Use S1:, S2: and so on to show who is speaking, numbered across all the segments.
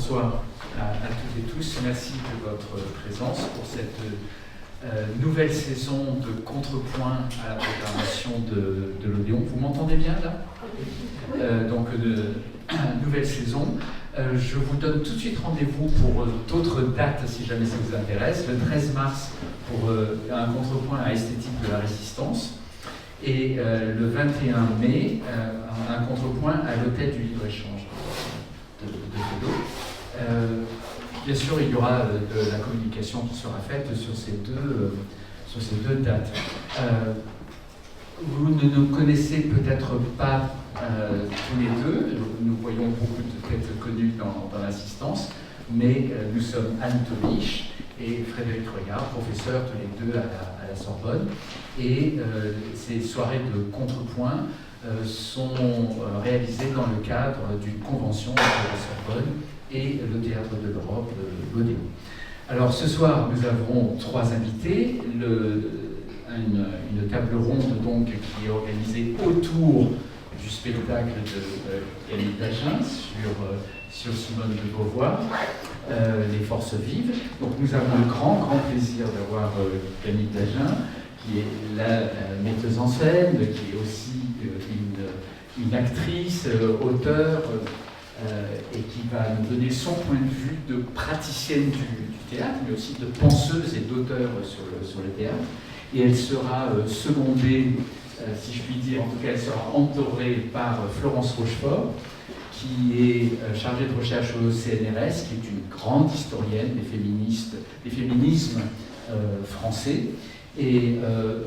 S1: bonsoir à toutes et tous. Merci de votre présence pour cette nouvelle saison de contrepoint à la programmation de l'Odéon. Vous m'entendez bien là? Donc, nouvelle saison. Je vous donne tout de suite rendez-vous pour d'autres dates si jamais ça vous intéresse. Le 13 mars pour un contrepoint à esthétique de la résistance. Et le 21 mai, un contrepoint à l'hôtel du libre-échange de Fédot. Bien sûr, il y aura de la communication qui sera faite sur ces deux dates. Vous ne nous connaissez peut-être pas tous les deux, nous voyons beaucoup de têtes connues dans l'assistance, mais nous sommes Anne Tomisch et Frédéric Regard, professeurs tous les deux à la Sorbonne. Et ces soirées de contrepoint sont réalisées dans le cadre d'une convention entre la Sorbonne et le Théâtre de l'Europe, l'Odéon. Alors ce soir, nous avons trois invités. Une table ronde donc, qui est organisée autour du spectacle de Camille Dagen sur Simone de Beauvoir, Les Forces Vives. Donc nous avons le grand plaisir d'avoir Camille Dagen, qui est la metteuse en scène, qui est aussi une actrice, auteure, et qui va nous donner son point de vue de praticienne du théâtre, mais aussi de penseuse et d'auteur sur le théâtre. Et elle sera secondée, si je puis dire, en tout cas elle sera entourée par Florence Rochefort, qui est chargée de recherche au CNRS, qui est une grande historienne des féminismes français. Et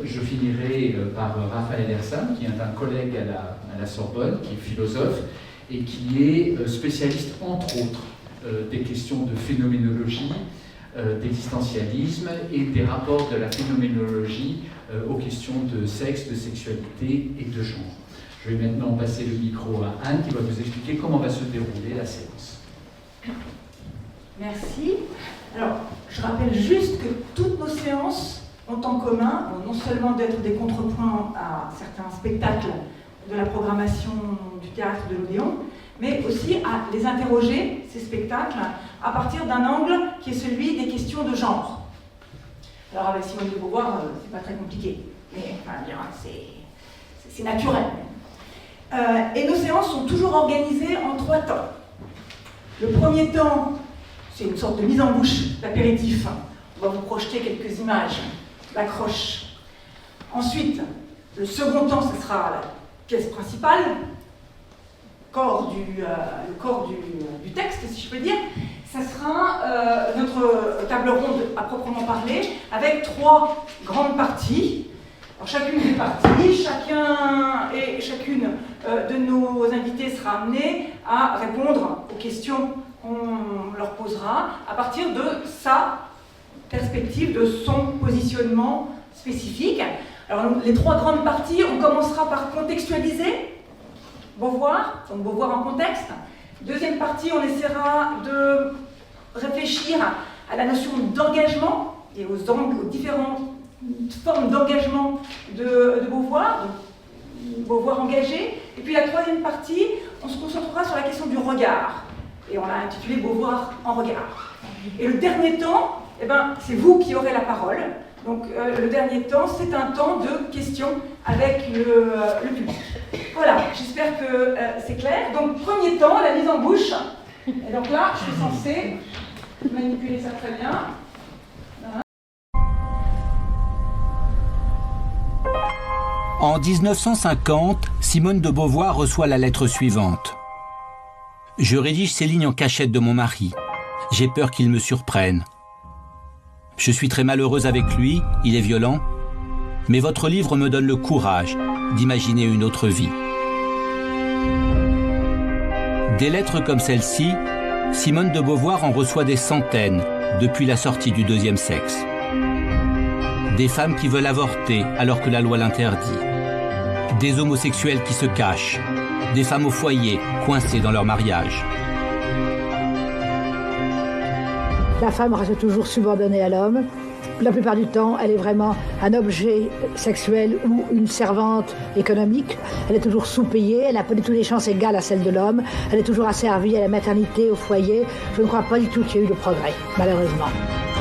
S1: je finirai par Raphaël Ersam, qui est un collègue à la Sorbonne, qui est philosophe, et qui est spécialiste, entre autres, des questions de phénoménologie, d'existentialisme et des rapports de la phénoménologie aux questions de sexe, de sexualité et de genre. Je vais maintenant passer le micro à Anne qui va vous expliquer comment va se dérouler la séance.
S2: Merci. Alors, je rappelle juste que toutes nos séances ont en commun non seulement d'être des contrepoints à certains spectacles de la programmation du théâtre de l'Odéon, mais aussi à les interroger, ces spectacles, à partir d'un angle qui est celui des questions de genre. Alors avec Simone de Beauvoir, c'est pas très compliqué, mais enfin, c'est naturel. Et nos séances sont toujours organisées en 3 temps. Le premier temps, c'est une sorte de mise en bouche, l'apéritif. On va vous projeter quelques images, l'accroche. Ensuite, le second temps, ce sera la pièce principale, le corps du texte, si je peux dire. Ça sera notre table ronde à proprement parler, avec 3 grandes parties. Alors, chacune des parties, chacun et chacune de nos invités sera amené à répondre aux questions qu'on leur posera à partir de sa perspective, de son positionnement spécifique. Alors, les 3 grandes parties, on commencera par contextualiser Beauvoir, donc Beauvoir en contexte. Deuxième partie, on essaiera de réfléchir à la notion d'engagement et aux différentes formes d'engagement de Beauvoir, donc Beauvoir engagé. Et puis la troisième partie, on se concentrera sur la question du regard. Et on l'a intitulé Beauvoir en regard. Et le dernier temps, c'est vous qui aurez la parole. Donc le dernier temps, c'est un temps de questions avec le public. Voilà, j'espère que c'est clair. Donc premier temps, la mise en bouche. Et donc là, je suis censée manipuler ça très bien. Voilà.
S3: En 1950, Simone de Beauvoir reçoit la lettre suivante. « Je rédige ces lignes en cachette de mon mari. J'ai peur qu'il me surprenne. Je suis très malheureuse avec lui, il est violent, mais votre livre me donne le courage d'imaginer une autre vie. » Des lettres comme celle-ci, Simone de Beauvoir en reçoit des centaines depuis la sortie du deuxième sexe. Des femmes qui veulent avorter alors que la loi l'interdit. Des homosexuels qui se cachent. Des femmes au foyer coincées dans leur mariage.
S4: La femme reste toujours subordonnée à l'homme. La plupart du temps, elle est vraiment un objet sexuel ou une servante économique. Elle est toujours sous-payée, elle n'a pas du tout des chances égales à celles de l'homme. Elle est toujours asservie à la maternité, au foyer. Je ne crois pas du tout qu'il y ait eu de progrès, malheureusement.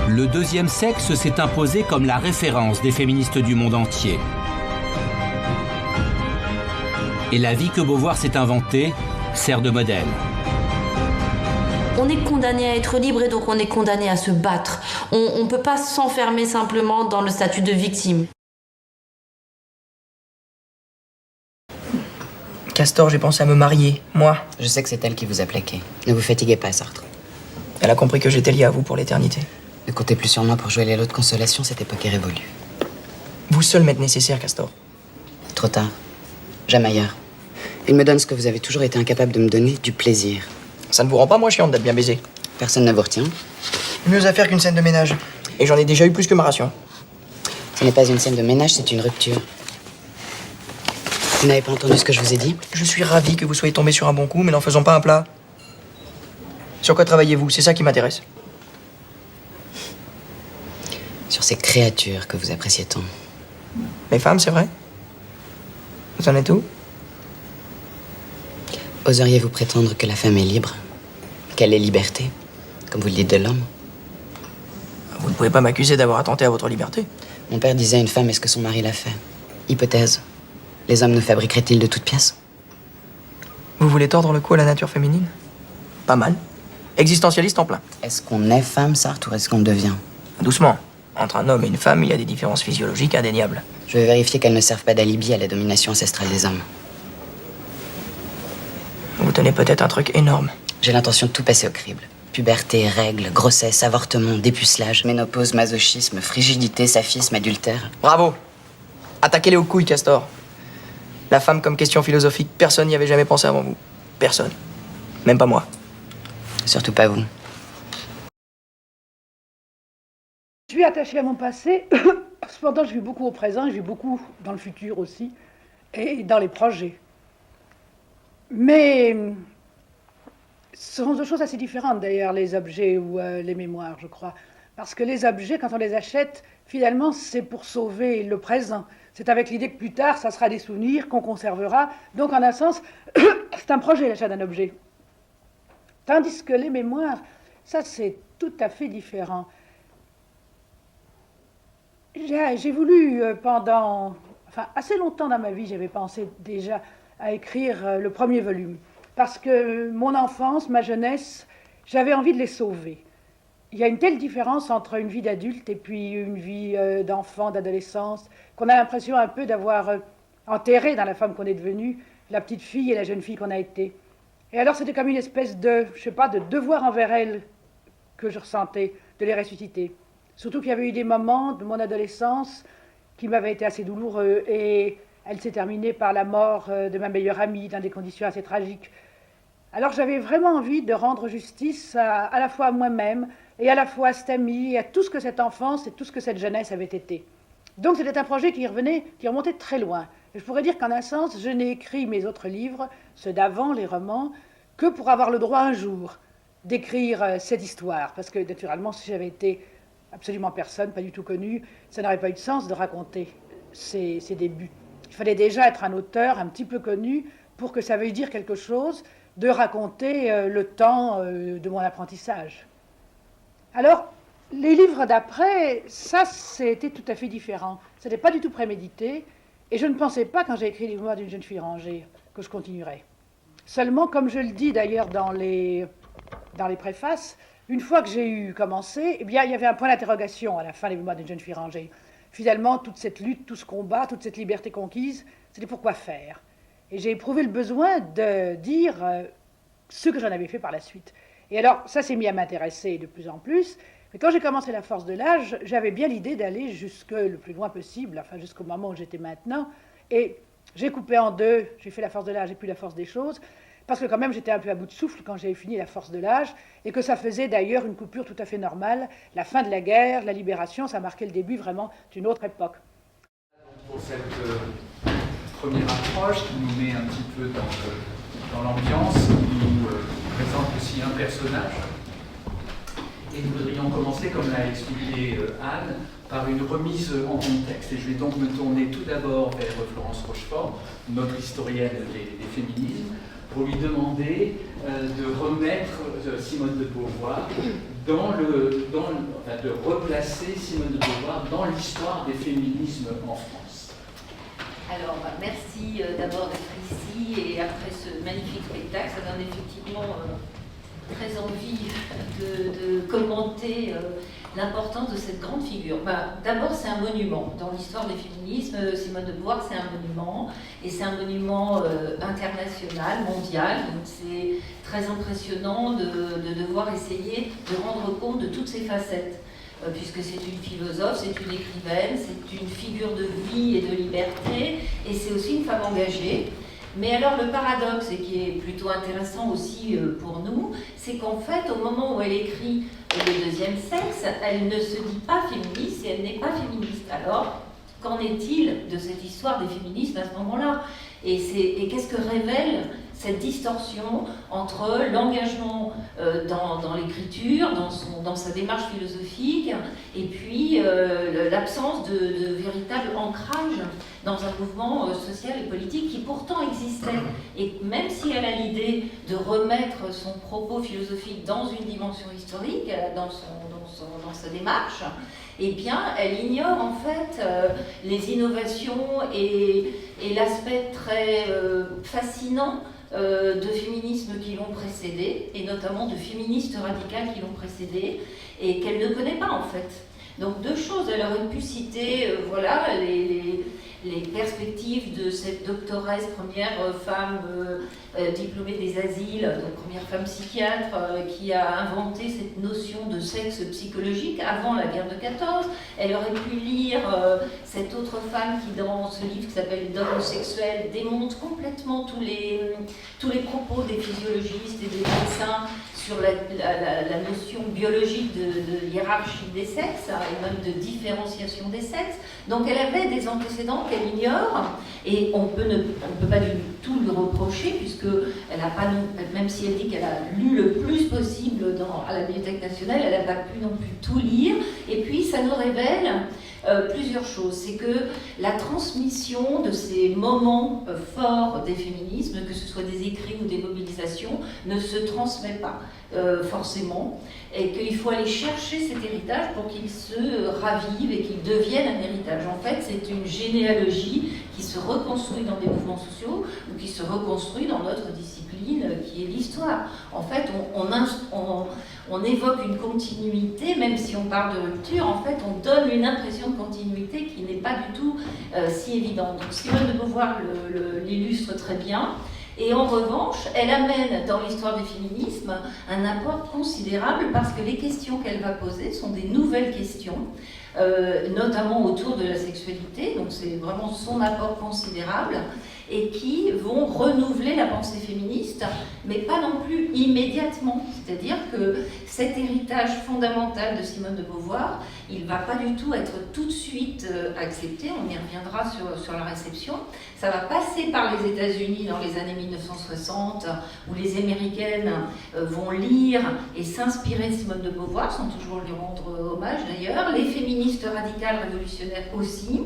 S3: Le deuxième sexe s'est imposé comme la référence des féministes du monde entier. Et la vie que Beauvoir s'est inventée sert de modèle.
S5: On est condamné à être libre et donc on est condamné à se battre. On ne peut pas s'enfermer simplement dans le statut de victime.
S6: Castor, j'ai pensé à me marier, moi.
S7: Je sais que c'est elle qui vous a plaqué. Ne vous fatiguez pas, Sartre.
S6: Elle a compris que j'étais lié à vous pour l'éternité.
S7: Ne comptez plus sur moi pour jouer les lots de consolation, cette époque est révolue.
S6: Vous seul m'êtes nécessaire, Castor.
S7: Trop tard. Jamais ailleurs. Il me donne ce que vous avez toujours été incapable de me donner, du plaisir.
S6: Ça ne vous rend pas moins chiante d'être bien baisé.
S7: Personne ne vous retient.
S6: Mieux à faire qu'une scène de ménage. Et j'en ai déjà eu plus que ma ration.
S7: Ce n'est pas une scène de ménage, c'est une rupture. Vous n'avez pas entendu ce que je vous ai dit?
S6: Je suis ravi que vous soyez tombé sur un bon coup, mais n'en faisons pas un plat. Sur quoi travaillez-vous? C'est ça qui m'intéresse.
S7: Sur ces créatures que vous appréciez tant.
S6: Les femmes, c'est vrai? Vous en êtes où?
S7: Oseriez-vous prétendre que la femme est libre? Qu'elle est liberté? Comme vous le dites de l'homme?
S6: Vous ne pouvez pas m'accuser d'avoir attenté à votre liberté.
S7: Mon père disait à une femme, est-ce que son mari l'a fait? Hypothèse. Les hommes nous fabriqueraient-ils de toutes pièces?
S6: Vous voulez tordre le cou à la nature féminine? Pas mal. Existentialiste en plein.
S7: Est-ce qu'on est femme, Sartre, ou est-ce qu'on le devient?
S6: Doucement. Entre un homme et une femme, il y a des différences physiologiques indéniables.
S7: Je vais vérifier qu'elles ne servent pas d'alibi à la domination ancestrale des hommes.
S6: Vous tenez peut-être un truc énorme.
S7: J'ai l'intention de tout passer au crible. Puberté, règles, grossesse, avortement, dépucelage, ménopause, masochisme, frigidité, saphisme, adultère.
S6: Bravo. Attaquez-les aux couilles, Castor. La femme comme question philosophique, personne n'y avait jamais pensé avant vous. Personne. Même pas moi.
S7: Surtout pas vous.
S4: Je suis attachée à mon passé, cependant je vis beaucoup au présent, je vis beaucoup dans le futur aussi, et dans les projets. Mais ce sont deux choses assez différentes d'ailleurs, les objets ou les mémoires, je crois. Parce que les objets, quand on les achète, finalement c'est pour sauver le présent. C'est avec l'idée que plus tard, ça sera des souvenirs qu'on conservera. Donc en un sens, c'est un projet l'achat d'un objet. Tandis que les mémoires, ça c'est tout à fait différent. J'ai voulu pendant, assez longtemps dans ma vie, j'avais pensé déjà à écrire le premier volume. Parce que mon enfance, ma jeunesse, j'avais envie de les sauver. Il y a une telle différence entre une vie d'adulte et puis une vie d'enfant, d'adolescence, qu'on a l'impression un peu d'avoir enterré dans la femme qu'on est devenue, la petite fille et la jeune fille qu'on a été. Et alors c'était comme une espèce de, de devoir envers elle que je ressentais, de les ressusciter. Surtout qu'il y avait eu des moments de mon adolescence qui m'avaient été assez douloureux et elle s'est terminée par la mort de ma meilleure amie dans des conditions assez tragiques. Alors j'avais vraiment envie de rendre justice à la fois à moi-même et à la fois à cette amie et à tout ce que cette enfance et tout ce que cette jeunesse avait été. Donc c'était un projet qui remontait très loin. Et je pourrais dire qu'en un sens, je n'ai écrit mes autres livres, ceux d'avant, les romans, que pour avoir le droit un jour d'écrire cette histoire. Parce que naturellement, si j'avais été absolument personne, pas du tout connu, ça n'aurait pas eu de sens de raconter ces débuts. Il fallait déjà être un auteur un petit peu connu pour que ça veuille dire quelque chose de raconter le temps de mon apprentissage. Alors, les livres d'après, ça, c'était tout à fait différent. Ce n'était pas du tout prémédité, et je ne pensais pas, quand j'ai écrit les mémoires d'une jeune fille rangée, que je continuerais. Seulement, comme je le dis d'ailleurs dans les préfaces, une fois que j'ai eu commencé, eh bien, il y avait un point d'interrogation à la fin des mémoires d'une jeune fille rangée. Finalement, toute cette lutte, tout ce combat, toute cette liberté conquise, c'était pourquoi faire. Et j'ai éprouvé le besoin de dire ce que j'en avais fait par la suite. Et alors, ça s'est mis à m'intéresser de plus en plus. Mais quand j'ai commencé La Force de l'âge, j'avais bien l'idée d'aller jusque le plus loin possible, enfin jusqu'au moment où j'étais maintenant. Et j'ai coupé en deux, j'ai fait La Force de l'âge et puis La Force des choses, parce que quand même j'étais un peu à bout de souffle quand j'ai fini La Force de l'âge, et que ça faisait d'ailleurs une coupure tout à fait normale. La fin de la guerre, la libération, ça marquait le début vraiment d'une autre époque.
S1: Pour cette première approche qui nous met un petit peu dans l'ambiance, qui nous présente aussi un personnage Et nous voudrions commencer, comme l'a expliqué Anne, par une remise en contexte. Et je vais donc me tourner tout d'abord vers Florence Rochefort, notre historienne des féminismes, pour lui demander de remettre Simone de Beauvoir de replacer Simone de Beauvoir dans l'histoire des féminismes en France.
S8: Alors, merci d'abord d'être ici, et après ce magnifique spectacle, ça donne effectivement très envie de commenter l'importance de cette grande figure. D'abord, c'est un monument. Dans l'histoire des féminismes, Simone de Beauvoir, c'est un monument, et c'est un monument international, mondial, donc c'est très impressionnant de devoir essayer de rendre compte de toutes ces facettes. Puisque c'est une philosophe, c'est une écrivaine, c'est une figure de vie et de liberté, et c'est aussi une femme engagée. Mais alors le paradoxe, et qui est plutôt intéressant aussi pour nous, c'est qu'en fait, au moment où elle écrit Le deuxième sexe, elle ne se dit pas féministe et elle n'est pas féministe. Alors, qu'en est-il de cette histoire des féminismes à ce moment-là ? Et qu'est-ce que révèle cette distorsion entre l'engagement dans l'écriture, dans sa démarche philosophique, et puis l'absence de véritable ancrage dans un mouvement social et politique qui pourtant existait. Et même si elle a l'idée de remettre son propos philosophique dans une dimension historique, dans sa démarche, eh bien, elle ignore en fait les innovations et l'aspect très fascinant de féminismes qui l'ont précédé, et notamment de féministes radicales qui l'ont précédé, et qu'elle ne connaît pas en fait. Donc deux choses, elle aurait pu citer les perspectives de cette doctoresse, première femme diplômée des asiles, donc première femme psychiatre, qui a inventé cette notion de sexe psychologique avant la guerre de 14. Elle aurait pu lire cette autre femme qui, dans ce livre qui s'appelle Dogme sexuel, démonte complètement tous les propos des physiologistes et des médecins sur la notion biologique de hiérarchie des sexes, et même de différenciation des sexes. Donc elle avait des antécédents qu'elle ignore, et on peut pas du tout lui reprocher, puisque elle a pas, même si elle dit qu'elle a lu le plus possible à la Bibliothèque nationale, elle n'a pas pu non plus tout lire. Et puis ça nous révèle plusieurs choses. C'est que la transmission de ces moments forts des féminismes, que ce soit des écrits ou des mobilisations, ne se transmet pas forcément, et qu'il faut aller chercher cet héritage pour qu'il se ravive et qu'il devienne un héritage. En fait, c'est une généalogie qui se reconstruit dans des mouvements sociaux ou qui se reconstruit dans notre discipline qui est l'histoire. En fait, on évoque une continuité, même si on parle de rupture, en fait, on donne une impression de continuité qui n'est pas du tout si évidente. Donc Simone de Beauvoir l'illustre très bien. Et en revanche, elle amène dans l'histoire des féminismes un apport considérable, parce que les questions qu'elle va poser sont des nouvelles questions, notamment autour de la sexualité, donc c'est vraiment son apport considérable, et qui vont renouveler la pensée féministe, mais pas non plus immédiatement. C'est-à-dire que cet héritage fondamental de Simone de Beauvoir, il ne va pas du tout être tout de suite accepté, on y reviendra sur la réception. Ça va passer par les États-Unis dans les années 1960, où les Américaines vont lire et s'inspirer de Simone de Beauvoir, sans toujours lui rendre hommage d'ailleurs, les féministes radicales révolutionnaires aussi.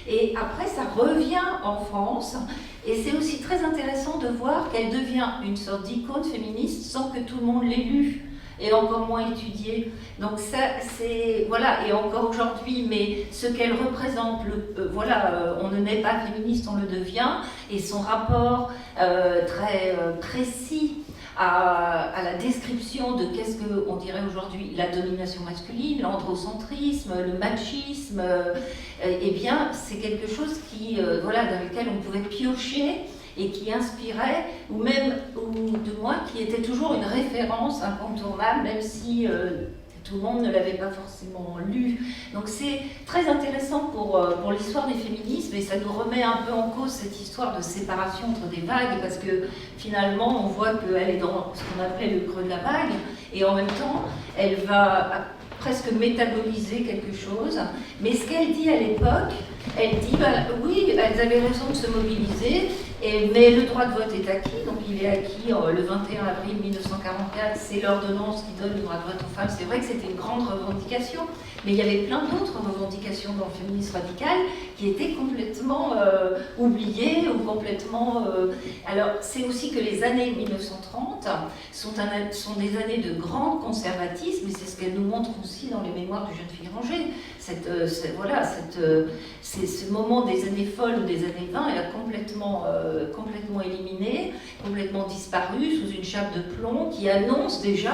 S8: Et après, ça revient en France, et c'est aussi très intéressant de voir qu'elle devient une sorte d'icône féministe sans que tout le monde l'ait lue, et encore moins étudiée. Donc ça, c'est, voilà, et encore aujourd'hui, mais ce qu'elle représente, on ne naît pas féministe, on le devient, et son rapport très précis à la description de qu'est-ce qu'on dirait aujourd'hui la domination masculine, l'androcentrisme, le machisme, eh bien c'est quelque chose qui, dans lequel on pouvait piocher et qui inspirait, ou de moins qui était toujours une référence incontournable, même si tout le monde ne l'avait pas forcément lu. Donc c'est très intéressant pour l'histoire des féminismes, et ça nous remet un peu en cause cette histoire de séparation entre des vagues, parce que finalement on voit qu'elle est dans ce qu'on appelait le creux de la vague, et en même temps elle va presque métaboliser quelque chose. Mais ce qu'elle dit à l'époque, elle dit oui, elles avaient raison de se mobiliser, Mais le droit de vote est acquis, donc il est acquis le 21 avril 1944, c'est l'ordonnance qui donne le droit de vote aux femmes. C'est vrai que c'était une grande revendication, mais il y avait plein d'autres revendications dans le féminisme radical qui étaient complètement oubliées ou complètement... Alors c'est aussi que les années 1930 sont des années de grand conservatisme, et c'est ce qu'elle nous montre aussi dans les mémoires du jeune Filranger. C'est ce moment des années folles ou des années 20, elle a complètement éliminé, complètement disparu sous une chape de plomb qui annonce déjà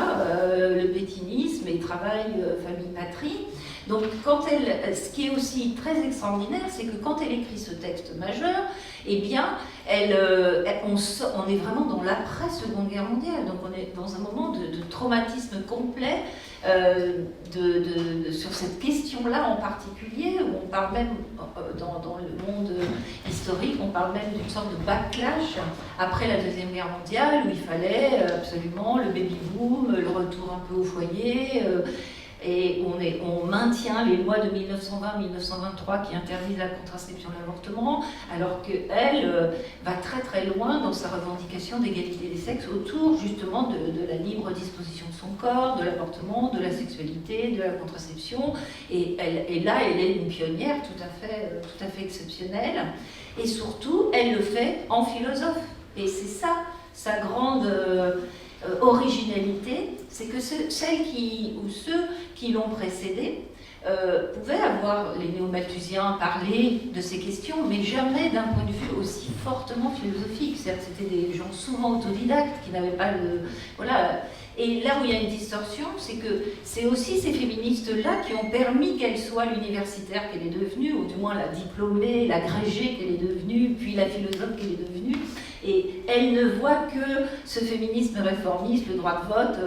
S8: le pétinisme et travail, famille, patrie. Donc, ce qui est aussi très extraordinaire, c'est que quand elle écrit ce texte majeur, eh bien, on est vraiment dans l'après-Seconde Guerre mondiale. Donc, on est dans un moment de traumatisme complet sur cette question-là en particulier, où on parle même, dans le monde historique, on parle même d'une sorte de backlash après la Deuxième Guerre mondiale, où il fallait absolument le baby-boom, le retour un peu au foyer, et on maintient les lois de 1920-1923 qui interdisent la contraception et l'avortement, alors qu'elle va très très loin dans sa revendication d'égalité des sexes autour justement de la libre disposition de son corps, de l'avortement, de la sexualité, de la contraception. Et là, elle est une pionnière tout à fait exceptionnelle. Et surtout, elle le fait en philosophe. Et c'est ça, sa grande... originalité, c'est que ceux qui l'ont précédé pouvaient avoir, les néo-malthusiens, parler de ces questions, mais jamais d'un point de vue aussi fortement philosophique. C'est-à-dire que c'était des gens souvent autodidactes qui n'avaient pas le... Voilà. Et là où il y a une distorsion, c'est que c'est aussi ces féministes-là qui ont permis qu'elle soit l'universitaire qu'elle est devenue, ou du moins la diplômée, l'agrégée qu'elle est devenue, puis la philosophe qu'elle est devenue. Et elle ne voit que ce féminisme réformiste, le droit de vote,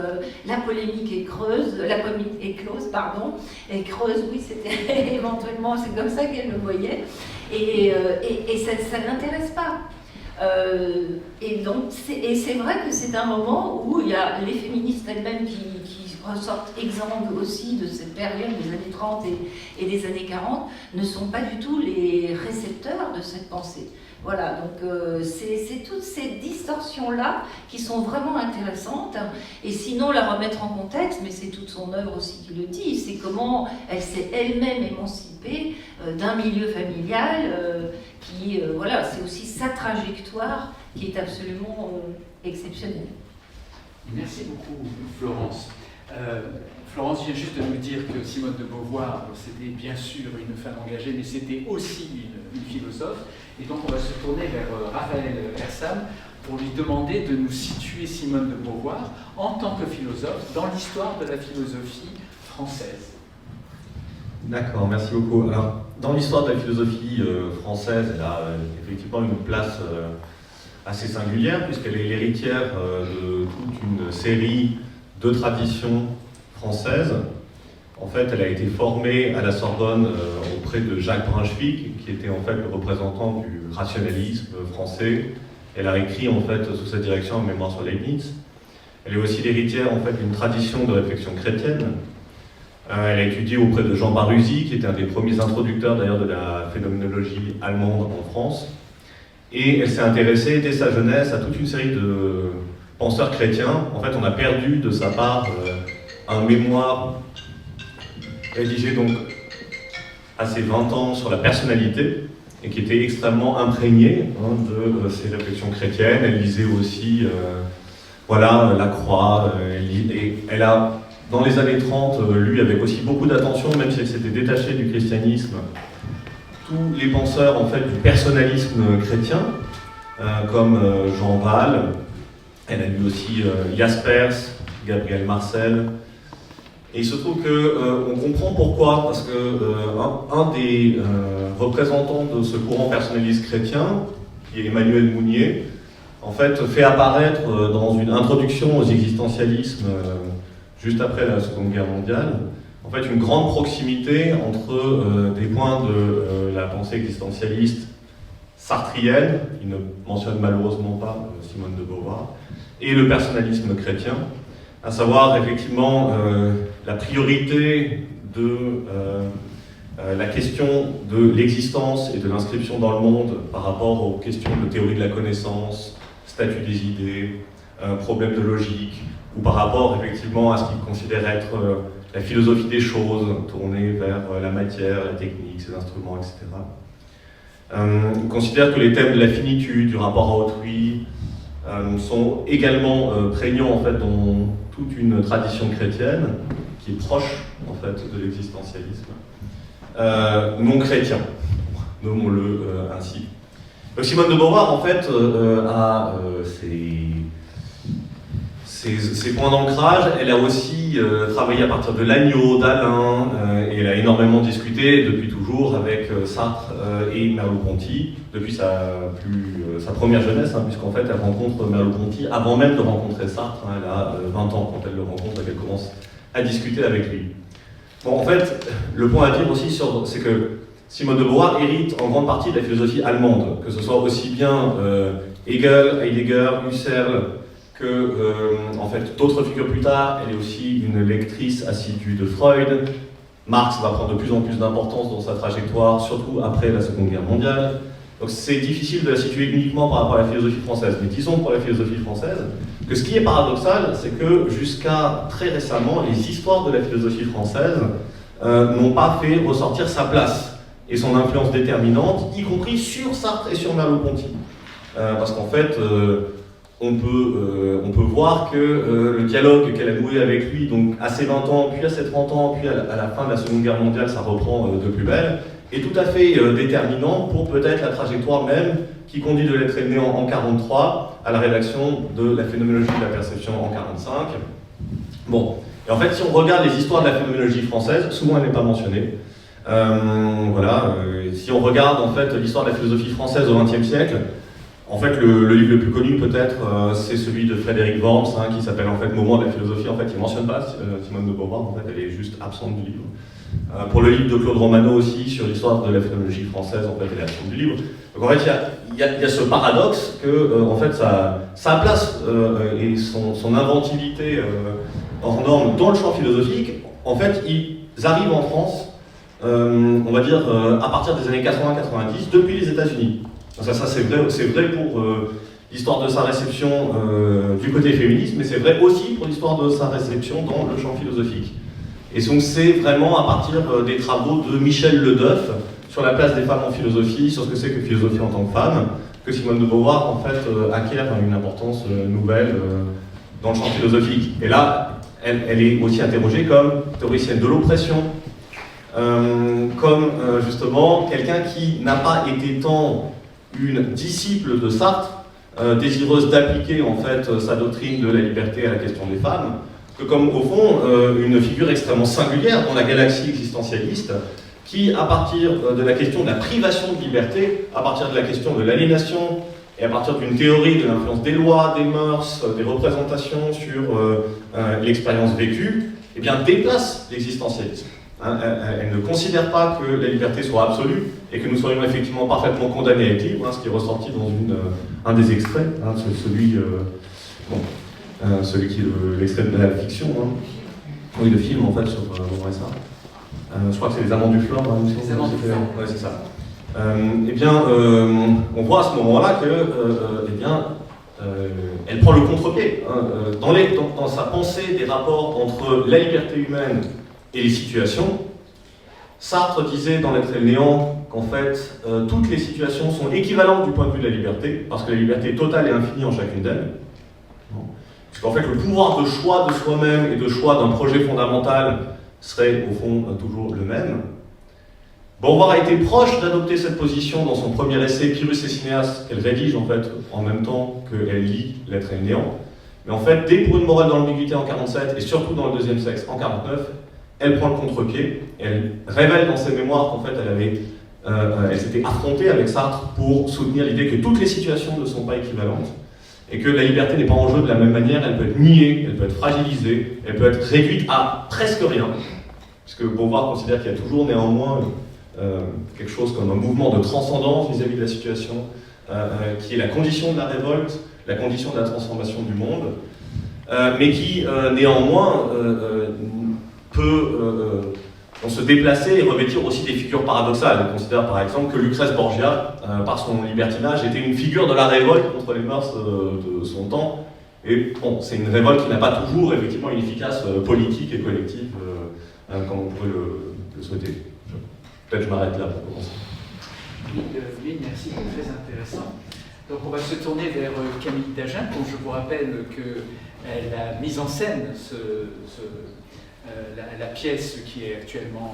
S8: la polémique est creuse, la polémique est close, pardon, et creuse, oui, c'était éventuellement, c'est comme ça qu'elle le voyait, et ça ne l'intéresse pas. Et c'est vrai que c'est un moment où il y a les féministes elles-mêmes qui ressortent exsangues aussi de cette période des années 30 et des années 40, ne sont pas du tout les récepteurs de cette pensée. Voilà, donc c'est toutes ces distorsions-là qui sont vraiment intéressantes. Et sinon, la remettre en contexte, mais c'est toute son œuvre aussi qui le dit, c'est comment elle s'est elle-même émancipée d'un milieu familial voilà, c'est aussi sa trajectoire qui est absolument exceptionnelle.
S1: Merci beaucoup, Florence. Florence vient juste de nous dire que Simone de Beauvoir, c'était bien sûr une femme engagée, mais c'était aussi une philosophe. Et donc on va se tourner vers Raphaël Ersam pour lui demander de nous situer Simone de Beauvoir en tant que philosophe dans l'histoire de la philosophie française.
S9: D'accord, merci beaucoup. Alors, dans l'histoire de la philosophie française, elle a effectivement une place assez singulière, puisqu'elle est l'héritière de toute une série de traditions françaises. En fait, elle a été formée à la Sorbonne auprès de Jacques Brunswick, qui était en fait le représentant du rationalisme français. Elle a écrit en fait sous sa direction un mémoire sur Leibniz. Elle est aussi l'héritière en fait d'une tradition de réflexion chrétienne. Elle a étudié auprès de Jean Baruzzi, qui était un des premiers introducteurs d'ailleurs de la phénoménologie allemande en France. Et elle s'est intéressée dès sa jeunesse à toute une série de penseurs chrétiens. En fait, on a perdu de sa part un mémoire rédigé donc à ses 20 ans sur la personnalité et qui était extrêmement imprégné de ses réflexions chrétiennes. Elle lisait aussi la Croix. Et elle a, dans les années 30, lu avec aussi beaucoup d'attention, même si elle s'était détachée du christianisme, tous les penseurs en fait, du personnalisme chrétien, comme Jean Val. Elle a lu aussi Jaspers, Gabriel Marcel. Et il se trouve qu'on comprend pourquoi, parce qu'un des représentants de ce courant personnaliste chrétien, qui est Emmanuel Mounier, en fait fait apparaître dans une introduction aux existentialismes juste après la Seconde Guerre mondiale, en fait une grande proximité entre des points de la pensée existentialiste sartrienne, qui ne mentionne malheureusement pas Simone de Beauvoir, et le personnalisme chrétien, à savoir effectivement la priorité de la question de l'existence et de l'inscription dans le monde par rapport aux questions de théorie de la connaissance, statut des idées, problème de logique, ou par rapport effectivement à ce qu'il considère être la philosophie des choses, tournée vers la matière, la technique, ses instruments, etc. Il considère que les thèmes de la finitude, du rapport à autrui, sont également prégnants en fait dans toute une tradition chrétienne qui est proche en fait de l'existentialisme non chrétien, nommons-le ainsi. Donc Simone de Beauvoir en fait a ses points d'ancrage. Elle a aussi travaillé à partir de Lagneau, d'Alain, et elle a énormément discuté depuis toujours avec Sartre et Merleau-Ponty, depuis sa première jeunesse, puisqu'en fait elle rencontre Merleau-Ponty avant même de rencontrer Sartre. Elle a 20 ans quand elle le rencontre et qu'elle commence à discuter avec lui. Bon, en fait, le point à dire aussi, c'est que Simone de Beauvoir hérite en grande partie de la philosophie allemande, que ce soit aussi bien Hegel, Heidegger, Husserl, que en fait, d'autres figures plus tard. Elle est aussi une lectrice assidue de Freud. Marx va prendre de plus en plus d'importance dans sa trajectoire, surtout après la Seconde Guerre mondiale. Donc c'est difficile de la situer uniquement par rapport à la philosophie française. Mais disons pour la philosophie française que ce qui est paradoxal, c'est que jusqu'à très récemment, les histoires de la philosophie française n'ont pas fait ressortir sa place et son influence déterminante, y compris sur Sartre et sur Merleau-Ponty. Parce qu'en fait, on peut voir que le dialogue qu'elle a noué avec lui, donc à ses 20 ans, puis à ses 30 ans, puis à la fin de la Seconde Guerre mondiale, ça reprend de plus belle, est tout à fait déterminant pour peut-être la trajectoire même qui conduit de l'être né en 1943 à la rédaction de la phénoménologie de la perception en 1945. Bon, et en fait, si on regarde les histoires de la phénoménologie française, souvent elle n'est pas mentionnée. Si on regarde en fait l'histoire de la philosophie française au XXe siècle, en fait le livre le plus connu peut-être c'est celui de Frédéric Worms qui s'appelle en fait Moments de la philosophie. En fait, il ne mentionne pas Simone de Beauvoir, en fait elle est juste absente du livre. Pour le livre de Claude Romano aussi sur l'histoire de la phénoménologie française, en fait elle est absente du livre. Donc en fait il y a ce paradoxe que en fait sa place et son inventivité hors norme dans le champ philosophique, en fait ils arrivent en France on va dire à partir des années 80-90 depuis les États-Unis. Ça c'est vrai pour l'histoire de sa réception du côté féministe, mais c'est vrai aussi pour l'histoire de sa réception dans le champ philosophique. Et donc c'est vraiment à partir des travaux de Michel Ledeuf sur la place des femmes en philosophie, sur ce que c'est que philosophie en tant que femme, que Simone de Beauvoir en fait acquiert une importance nouvelle dans le champ philosophique. Et là, elle est aussi interrogée comme théoricienne de l'oppression, comme justement quelqu'un qui n'a pas été tant une disciple de Sartre, désireuse d'appliquer en fait sa doctrine de la liberté à la question des femmes, que comme au fond une figure extrêmement singulière dans la galaxie existentialiste, qui à partir de la question de la privation de liberté, à partir de la question de l'aliénation, et à partir d'une théorie de l'influence des lois, des mœurs, des représentations sur l'expérience vécue, eh bien déplace l'existentialisme. Elle ne considère pas que la liberté soit absolue et que nous soyons effectivement parfaitement condamnés à être libres, ce qui est ressorti dans un des extraits, celui qui est l'extrait de la fiction, oui, le film en fait sur ça. Je crois que c'est Les Amants du Flore.
S1: Les Amants du Flore.
S9: Ouais, c'est ça. On voit à ce moment-là que, elle prend le contre-pied dans sa pensée des rapports entre la liberté humaine et les situations. Sartre disait dans L'être et le néant qu'en fait, toutes les situations sont équivalentes du point de vue de la liberté, parce que la liberté est totale et infinie en chacune d'elles. Puisqu'en fait, le pouvoir de choix de soi-même et de choix d'un projet fondamental serait au fond toujours le même. Beauvoir a été proche d'adopter cette position dans son premier essai Pyrrhus et Cinéaste, qu'elle rédige en fait en même temps qu'elle lit L'être et le néant. Mais en fait, dès Pour une morale dans l'ambiguïté en 1947 et surtout dans Le deuxième sexe en 1949, elle prend le contre-pied et elle révèle dans ses mémoires qu'en fait elle s'était affrontée avec Sartre pour soutenir l'idée que toutes les situations ne sont pas équivalentes et que la liberté n'est pas en jeu de la même manière, elle peut être niée, elle peut être fragilisée, elle peut être réduite à presque rien, puisque Beauvoir considère qu'il y a toujours néanmoins quelque chose comme un mouvement de transcendance vis-à-vis de la situation, qui est la condition de la révolte, la condition de la transformation du monde, mais qui néanmoins peut on se déplaçait et revêtir aussi des figures paradoxales. On considère par exemple que Lucrèce Borgia, par son libertinage, était une figure de la révolte contre les mœurs de son temps. Et bon, c'est une révolte qui n'a pas toujours effectivement une efficace politique et collective, comme on pourrait le souhaiter. Peut-être je m'arrête là pour commencer.
S1: Oui, merci, c'est très intéressant. Donc on va se tourner vers Camille Dagen, dont je vous rappelle qu'elle a mis en scène la pièce qui est actuellement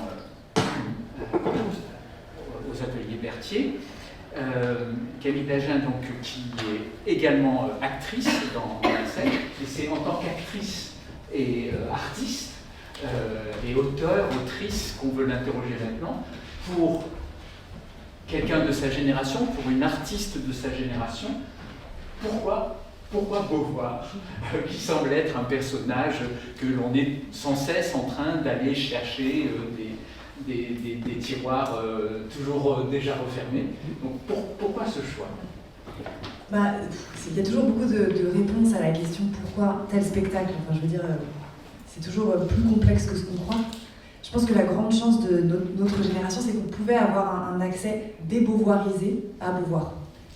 S1: aux ateliers Berthier. Camille Dagen, donc, qui est également actrice dans la scène, et c'est en tant qu'actrice et artiste et autrice qu'on veut l'interroger maintenant. Pour quelqu'un de sa génération, pour une artiste de sa génération, pourquoi Beauvoir, qui semble être un personnage que l'on est sans cesse en train d'aller chercher des tiroirs toujours déjà refermés. Donc pourquoi ce choix?
S10: Il y a toujours beaucoup de réponses à la question pourquoi tel spectacle. Enfin, je veux dire, c'est toujours plus complexe que ce qu'on croit. Je pense que la grande chance de notre génération, c'est qu'on pouvait avoir un accès débeauvoirisé à Beauvoir.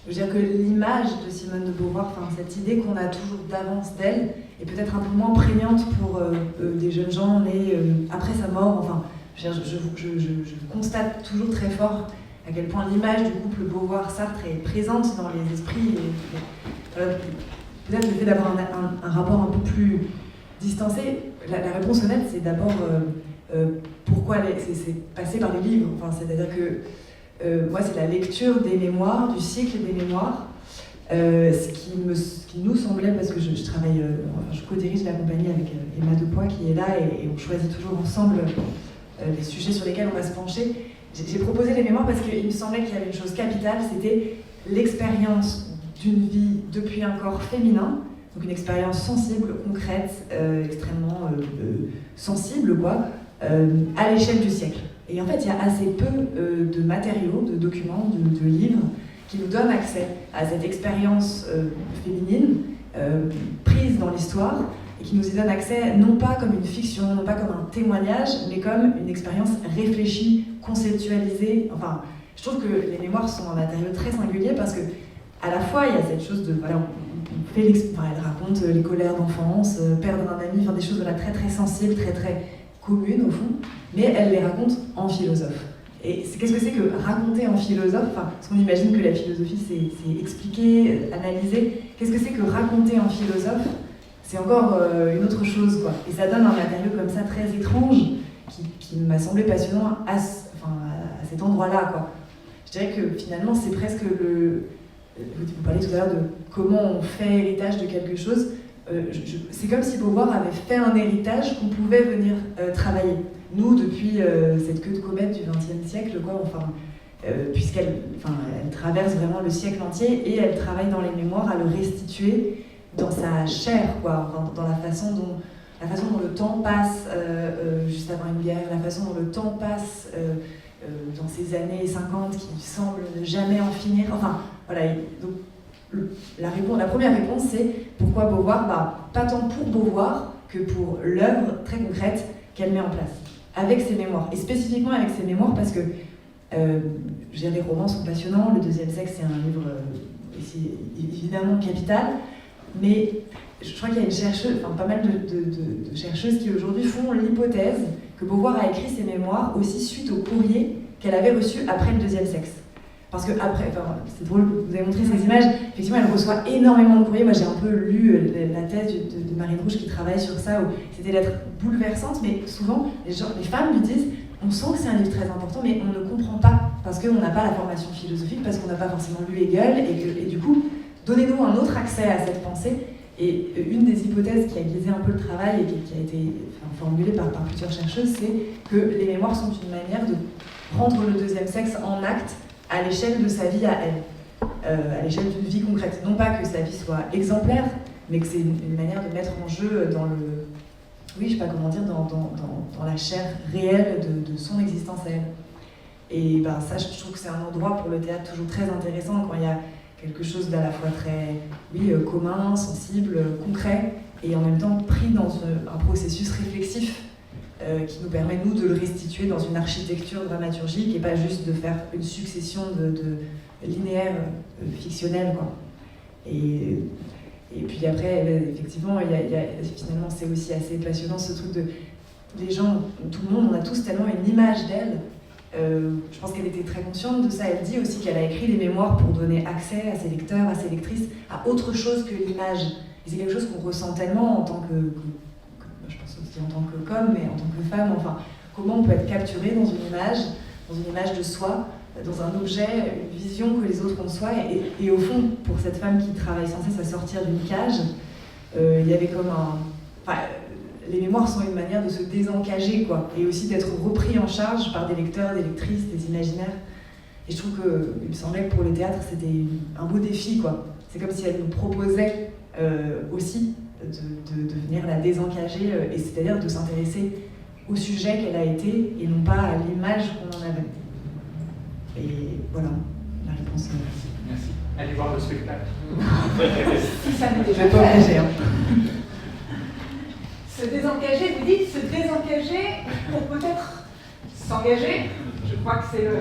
S10: Je veux dire que l'image de Simone de Beauvoir, enfin, cette idée qu'on a toujours d'avance d'elle, est peut-être un peu moins prégnante pour des jeunes gens nés après sa mort. Enfin, je constate toujours très fort à quel point l'image du couple Beauvoir-Sartre est présente dans les esprits. Peut-être le fait d'avoir un rapport un peu plus distancé, la réponse honnête, c'est d'abord pourquoi c'est passé par les livres. Enfin, c'est-à-dire que moi, c'est la lecture des mémoires, du cycle des mémoires, ce qui nous semblait, parce que je travaille, je co-dirige la compagnie avec Emma Depoix qui est là, et on choisit toujours ensemble les sujets sur lesquels on va se pencher. J'ai proposé les mémoires parce qu'il me semblait qu'il y avait une chose capitale, c'était l'expérience d'une vie depuis un corps féminin, donc une expérience sensible, concrète, extrêmement sensible, quoi, à l'échelle du siècle. Et en fait, il y a assez peu de matériaux, de documents, de livres qui nous donnent accès à cette expérience féminine prise dans l'histoire et qui nous y donnent accès non pas comme une fiction, non pas comme un témoignage, mais comme une expérience réfléchie, conceptualisée. Enfin, je trouve que les mémoires sont un matériau très singulier parce que à la fois, il y a cette chose de... Voilà, elle raconte les colères d'enfance, perdre un ami, enfin, des choses voilà, très très sensibles, très très communes au fond, mais elle les raconte en philosophe. Et qu'est-ce que c'est que raconter en philosophe? Enfin, parce qu'on imagine que la philosophie, c'est expliquer, analyser. Qu'est-ce que c'est que raconter en philosophe? C'est encore une autre chose, quoi. Et ça donne un matériau comme ça très étrange qui m'a semblé passionnant à cet endroit-là, quoi. Je dirais que finalement, c'est presque le... Vous parliez tout à l'heure de comment on fait héritage de quelque chose. C'est comme si Beauvoir avait fait un héritage qu'on pouvait venir travailler. Nous, depuis cette queue de comète du XXe siècle, quoi, puisqu'elle traverse vraiment le siècle entier et elle travaille dans les mémoires à le restituer dans sa chair, quoi, dans la façon dont le temps passe juste avant une guerre, la façon dont le temps passe dans ces années 50 qui semblent ne jamais en finir. Enfin, voilà. Donc, la première réponse, c'est pourquoi Beauvoir? Pas tant pour Beauvoir que pour l'œuvre très concrète qu'elle met en place, avec ses mémoires, et spécifiquement avec ses mémoires, parce que les romans sont passionnants, le deuxième sexe, c'est un livre évidemment capital, mais je crois qu'il y a une chercheuse, pas mal de chercheuses qui aujourd'hui font l'hypothèse que Beauvoir a écrit ses mémoires aussi suite au courrier qu'elle avait reçu après le deuxième sexe. Parce que après, c'est drôle, vous avez montré ces images, effectivement elle reçoit énormément de courriers. Moi j'ai un peu lu la thèse de Marine Rouge qui travaille sur ça, où c'était lettres bouleversantes, mais souvent les femmes lui disent on sent que c'est un livre très important, mais on ne comprend pas, parce qu'on n'a pas la formation philosophique, parce qu'on n'a pas forcément lu Hegel, et du coup, donnez-nous un autre accès à cette pensée. Et une des hypothèses qui a guidé un peu le travail et qui a été formulée par plusieurs chercheuses, c'est que les mémoires sont une manière de rendre le deuxième sexe en acte à l'échelle de sa vie à elle, à l'échelle d'une vie concrète. Non pas que sa vie soit exemplaire, mais que c'est une manière de mettre en jeu dans le... Oui, je sais pas comment dire, dans la chair réelle de son existence à elle. Et ça, je trouve que c'est un endroit pour le théâtre toujours très intéressant, quand il y a quelque chose d'à la fois très commun, sensible, concret, et en même temps pris dans un processus réflexif qui nous permet, nous, de le restituer dans une architecture dramaturgique et pas juste de faire une succession de linéaires fictionnels, quoi. Et puis après, effectivement, finalement, c'est aussi assez passionnant ce truc de... Les gens, tout le monde, on a tous tellement une image d'elle. Je pense qu'elle était très consciente de ça. Elle dit aussi qu'elle a écrit les mémoires pour donner accès à ses lecteurs, à ses lectrices, à autre chose que l'image. Et c'est quelque chose qu'on ressent tellement en tant que je pense aussi en tant qu'homme, mais en tant que femme. Enfin, comment on peut être capturé dans une image de soi, dans un objet, une vision que les autres ont de soi. Et au fond, pour cette femme qui travaille sans cesse à sortir d'une cage, il y avait comme un... Enfin, les mémoires sont une manière de se désencager, quoi, et aussi d'être repris en charge par des lecteurs, des lectrices, des imaginaires. Et je trouve qu'il me semblait que pour le théâtre, c'était un beau défi, quoi. C'est comme si elle nous proposait aussi de venir la désencager, et c'est-à-dire de s'intéresser au sujet qu'elle a été, et non pas à l'image qu'on en avait. Et voilà, la réponse.
S1: Merci. Allez voir le spectacle.
S2: Si ça n'est déjà
S10: pas obligé, hein.
S2: Se désengager, vous dites se désengager pour peut-être s'engager. Je crois que c'est le...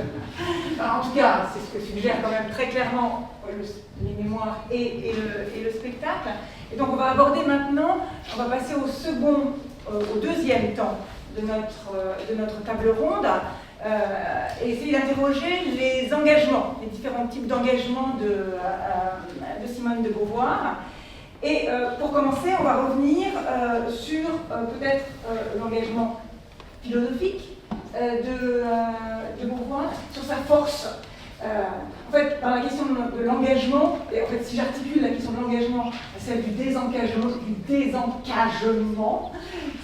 S2: Enfin, en tout cas, c'est ce que suggère quand même très clairement les mémoires et le spectacle. Et donc on va aborder maintenant, on va passer au deuxième temps de notre table ronde, et essayer d'interroger les engagements, les différents types d'engagements de Simone de Beauvoir. Et pour commencer, on va revenir sur peut-être l'engagement philosophique de Beauvoir, sur sa force. En fait, dans la question de l'engagement, et en fait, si j'articule la question de l'engagement à celle du désengagement,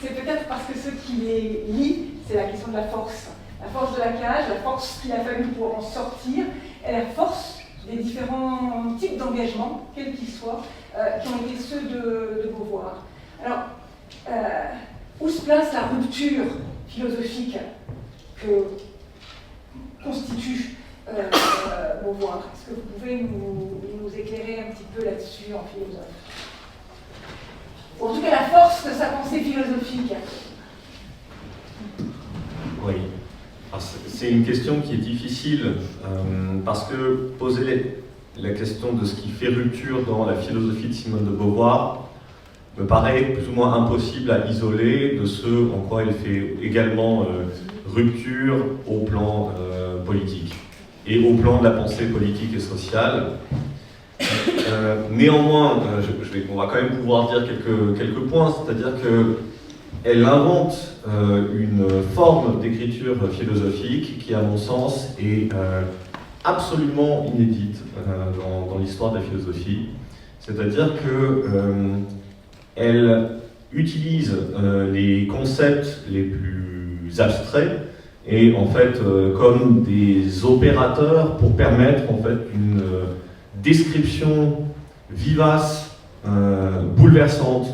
S2: c'est peut-être parce que ce qui les lie, c'est la question de la force. La force de la cage, la force qu'il a fallu pour en sortir, et la force des différents types d'engagement, quels qu'ils soient, qui ont été ceux de Beauvoir. Alors, où se place la rupture philosophique que constitue Beauvoir? Est-ce que vous pouvez nous éclairer un petit peu là-dessus en philosophe? Ou en tout cas, la force de sa pensée philosophique.
S9: Oui. C'est une question qui est difficile parce que poser la question de ce qui fait rupture dans la philosophie de Simone de Beauvoir me paraît plus ou moins impossible à isoler de ce en quoi elle fait également rupture au plan politique et au plan de la pensée politique et sociale. Néanmoins, on va quand même pouvoir dire quelques points, c'est-à-dire qu'elle invente une forme d'écriture philosophique qui, à mon sens, est absolument inédite dans l'histoire de la philosophie. C'est-à-dire qu'elle utilise les concepts les plus abstraits et en fait comme des opérateurs pour permettre en fait une description vivace, bouleversante,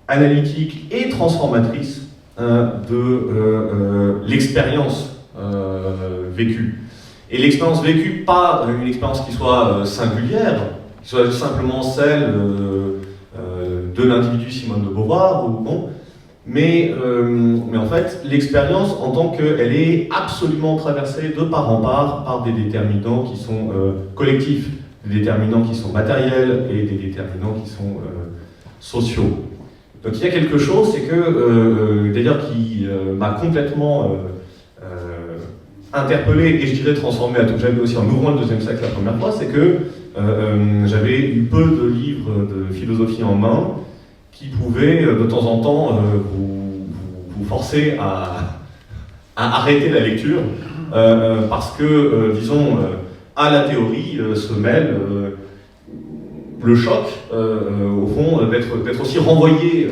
S9: analytique et transformatrice de l'expérience vécue. Et l'expérience vécue, pas une expérience qui soit singulière, qui soit simplement celle de l'individu Simone de Beauvoir, ou bon, mais en fait, l'expérience en tant qu'elle est absolument traversée de part en part par des déterminants qui sont collectifs, des déterminants qui sont matériels et des déterminants qui sont sociaux. Donc il y a quelque chose, c'est que, d'ailleurs, qui m'a complètement interpellé et je dirais transformé à tout jamais aussi en ouvrant le deuxième cercle la première fois, c'est que j'avais eu peu de livres de philosophie en main qui pouvaient de temps en temps vous forcer à arrêter la lecture parce que, disons, à la théorie se mêle le choc, au fond, d'être aussi renvoyé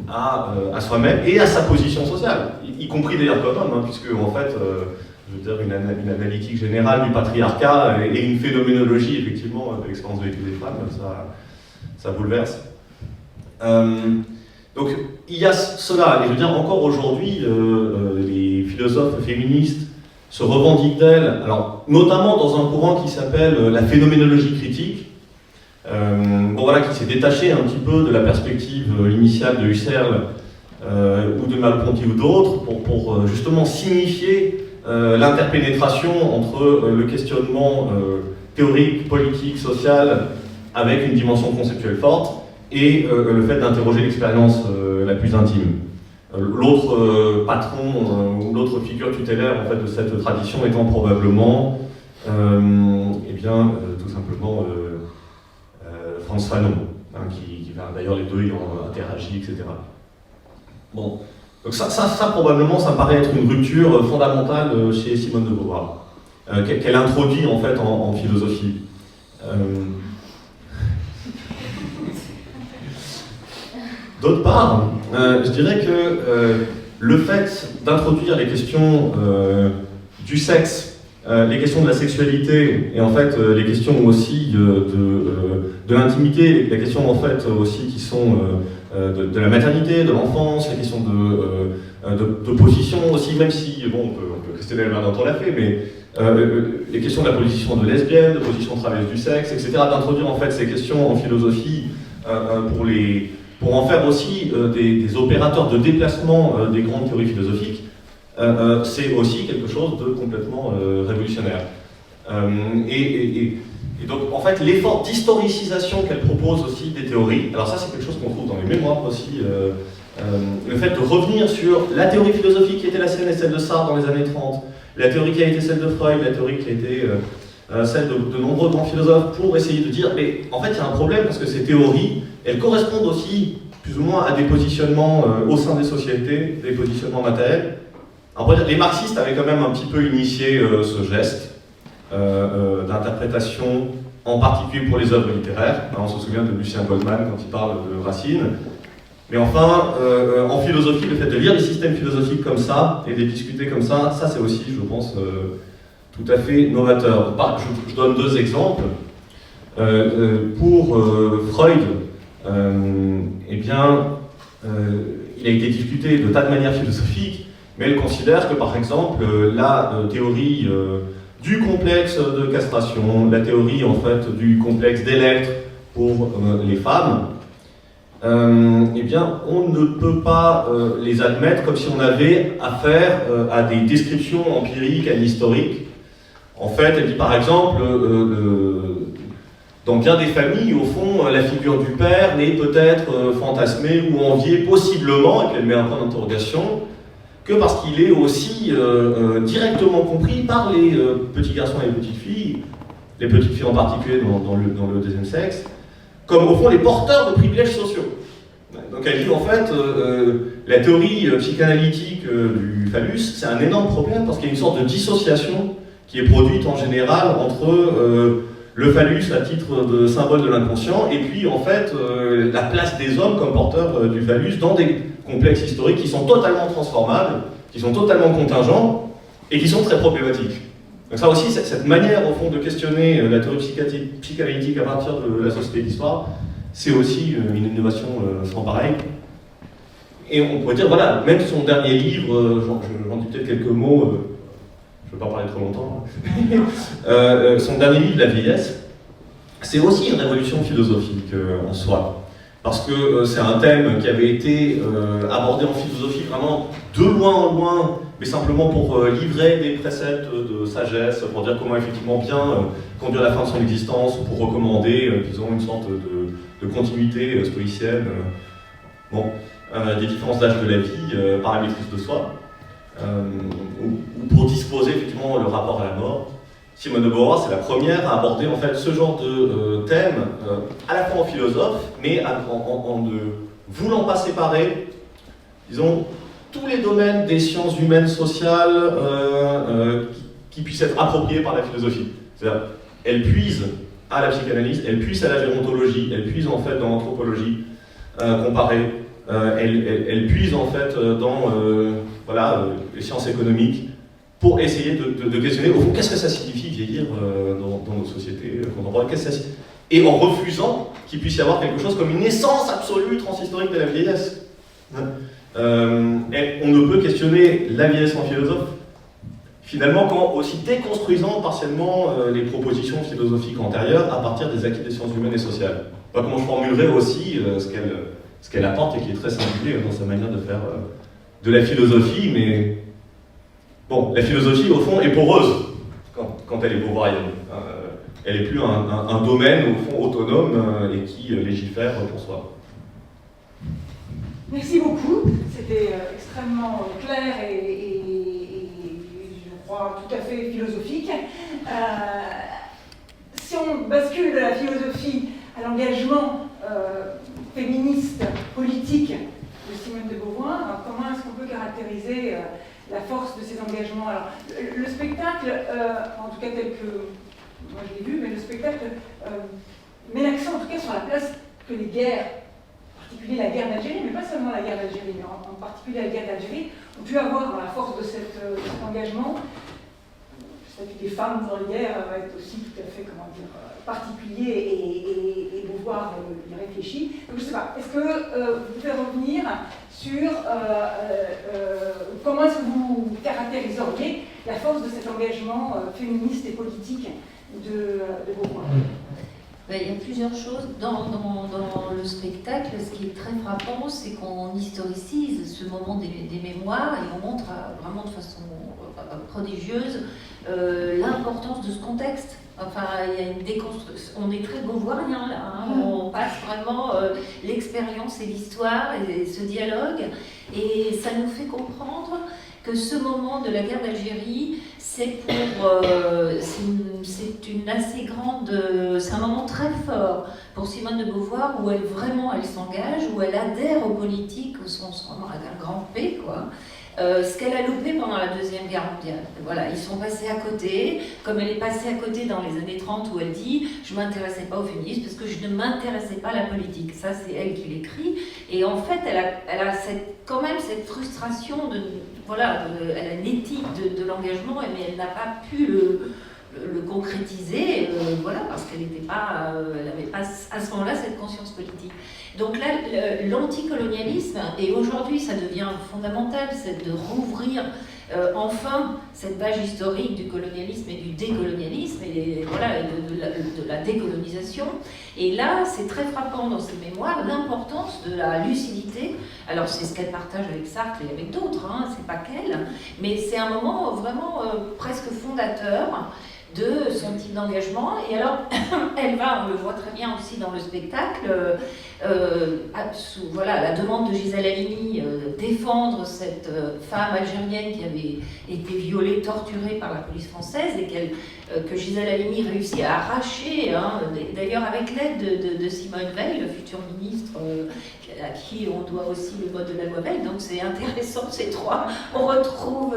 S9: à soi-même et à sa position sociale, y compris d'ailleurs comme homme, hein, puisque en fait, je veux dire, une analytique générale du patriarcat et une phénoménologie effectivement de l'expérience vécue des femmes, ça bouleverse. Donc il y a cela, et je veux dire encore aujourd'hui, les philosophes féministes se revendiquent d'elles, alors notamment dans un courant qui s'appelle la phénoménologie critique. Bon voilà, qui s'est détaché un petit peu de la perspective initiale de Husserl ou de Merleau-Ponty ou d'autres, pour justement signifier l'interpénétration entre le questionnement théorique, politique, social, avec une dimension conceptuelle forte, et le fait d'interroger l'expérience la plus intime. L'autre patron ou l'autre figure tutélaire en fait, de cette tradition étant probablement tout simplement Frantz Fanon, qui d'ailleurs les deux ayant interagi, etc. Bon, donc ça probablement, ça me paraît être une rupture fondamentale chez Simone de Beauvoir, qu'elle introduit en fait en philosophie. D'autre part, je dirais que le fait d'introduire les questions du sexe, les questions de la sexualité et en fait les questions aussi de l'intimité, les questions en fait aussi qui sont de la maternité, de l'enfance, les questions de position aussi, même si bon, on peut questionner la manière dont on l'a fait, mais les questions de la position de lesbienne, de position travailleuse du sexe, etc. D'introduire en fait ces questions en philosophie pour en faire aussi des opérateurs de déplacement des grandes théories philosophiques, c'est aussi quelque chose de complètement révolutionnaire. Et donc, en fait, l'effort d'historicisation qu'elle propose aussi des théories, alors ça, c'est quelque chose qu'on trouve dans les mémoires aussi, le fait de revenir sur la théorie philosophique qui était la sienne et celle de Sartre dans les années 30, la théorie qui a été celle de Freud, la théorie qui a été celle de nombreux grands philosophes, pour essayer de dire, mais en fait, il y a un problème parce que ces théories, elles correspondent aussi plus ou moins à des positionnements au sein des sociétés, des positionnements matériels. Alors, les marxistes avaient quand même un petit peu initié ce geste d'interprétation, en particulier pour les œuvres littéraires. On se souvient de Lucien Goldman quand il parle de Racine. Mais enfin, en philosophie, le fait de lire des systèmes philosophiques comme ça et de les discuter comme ça c'est aussi, je pense, tout à fait novateur. Je donne deux exemples. Pour Freud, il a été discuté de tas de manières philosophiques, mais elle considère que, par exemple, la théorie du complexe de castration, la théorie en fait du complexe d'Electre pour les femmes, on ne peut pas les admettre comme si on avait affaire à des descriptions empiriques, historiques. En fait, elle dit par exemple, dans bien des familles, au fond, la figure du père n'est peut-être fantasmée ou enviée possiblement, et puis elle met un point d'interrogation, que parce qu'il est aussi directement compris par les petits garçons et les petites filles en particulier dans le deuxième sexe, comme au fond les porteurs de privilèges sociaux. Donc elle dit en fait, la théorie psychanalytique du phallus, c'est un énorme problème parce qu'il y a une sorte de dissociation qui est produite en général entre le phallus à titre de symbole de l'inconscient et puis en fait la place des hommes comme porteurs du phallus dans des complexes historiques qui sont totalement transformables, qui sont totalement contingents et qui sont très problématiques. Donc ça aussi, cette manière au fond de questionner la théorie psychanalytique à partir de la société d'histoire, c'est aussi une innovation sans pareil. Et on pourrait dire, voilà, même son dernier livre, j'en dis peut-être quelques mots, je ne veux pas parler trop longtemps, son dernier livre, La vieillesse, c'est aussi une révolution philosophique en soi. Parce que c'est un thème qui avait été abordé en philosophie vraiment de loin en loin, mais simplement pour livrer des préceptes de sagesse, pour dire comment effectivement bien conduire la fin de son existence, pour recommander, disons, une sorte de continuité stoïcienne, des différents âges de la vie par la maîtrise de soi, ou pour disposer effectivement le rapport à la mort. Simone de Beauvoir, c'est la première à aborder en fait ce genre de thème, à la fois en philosophe, mais en ne voulant pas séparer, disons, tous les domaines des sciences humaines, sociales, qui puissent être appropriés par la philosophie. C'est-à-dire, elle puise à la psychanalyse, elle puise à la gérontologie, elle puise en fait dans l'anthropologie comparée, elle puise en fait dans les sciences économiques, pour essayer de questionner, au fond, qu'est-ce que ça signifie vieillir dans nos sociétés contemporaines, et en refusant qu'il puisse y avoir quelque chose comme une essence absolue transhistorique de la vieillesse. Et on ne peut questionner la vieillesse en philosophe, finalement, qu'en aussi déconstruisant partiellement les propositions philosophiques antérieures à partir des acquis des sciences humaines et sociales. Comment je formulerai aussi ce qu'elle apporte et qui est très singulier dans sa manière de faire de la philosophie, mais bon, la philosophie au fond est poreuse quand elle est beauvoirienne. Elle n'est plus un domaine au fond autonome et qui légifère pour soi.
S2: Merci beaucoup, c'était extrêmement clair et je crois tout à fait philosophique. Si on bascule de la philosophie à l'engagement féministe, politique de Simone de Beauvoir, comment est-ce qu'on peut caractériser la force de ces engagements? Alors, le spectacle, en tout cas tel que moi je l'ai vu, mais le spectacle met l'accent en tout cas sur la place que les guerres, en particulier la guerre d'Algérie, mais pas seulement la guerre d'Algérie, mais en particulier la guerre d'Algérie, ont pu avoir dans la force de cet engagement. Le statut des femmes dans les guerres va être aussi tout à fait, comment dire, particulier et Beauvoir y réfléchit. Donc je ne sais pas, est-ce que vous pouvez revenir sur comment est-ce que vous caractériseriez la force de cet engagement féministe et politique de Beauvoir?
S8: Il y a plusieurs choses. Dans le spectacle, ce qui est très frappant, c'est qu'on historicise ce moment des mémoires et on montre vraiment de façon prodigieuse l'importance de ce contexte. Enfin, il y a une déconstruction. On est très beauvoirien là, hein. On passe vraiment l'expérience et l'histoire et ce dialogue, et ça nous fait comprendre que ce moment de la guerre d'Algérie, c'est une assez grande, c'est un moment très fort pour Simone de Beauvoir où elle s'engage, où elle adhère aux politiques au sens vraiment d'un grand P, quoi. Ce qu'elle a loupé pendant la Deuxième Guerre mondiale. Voilà, ils sont passés à côté, comme elle est passée à côté dans les années 30 où elle dit « je ne m'intéressais pas au féminisme parce que je ne m'intéressais pas à la politique ». Ça, c'est elle qui l'écrit. Et en fait, elle a quand même cette frustration elle a une éthique de l'engagement, mais elle n'a pas pu le concrétiser, parce qu'elle n'avait pas à ce moment-là cette conscience politique. Donc là, l'anticolonialisme, et aujourd'hui ça devient fondamental, c'est de rouvrir enfin cette page historique du colonialisme et du décolonialisme, et de la décolonisation. Et là, c'est très frappant dans ses mémoires, l'importance de la lucidité. Alors c'est ce qu'elle partage avec Sartre et avec d'autres, hein, c'est pas qu'elle, mais c'est un moment vraiment presque fondateur de son type d'engagement. Et alors, elle va, on le voit très bien aussi dans le spectacle, la demande de Gisèle Halimi, défendre cette femme algérienne qui avait été violée, torturée par la police française, et que Gisèle Halimi réussit à arracher, hein, d'ailleurs avec l'aide de Simone Veil, le futur ministre, à qui on doit aussi le mode de la loi Veil. Donc c'est intéressant, ces trois, on retrouve,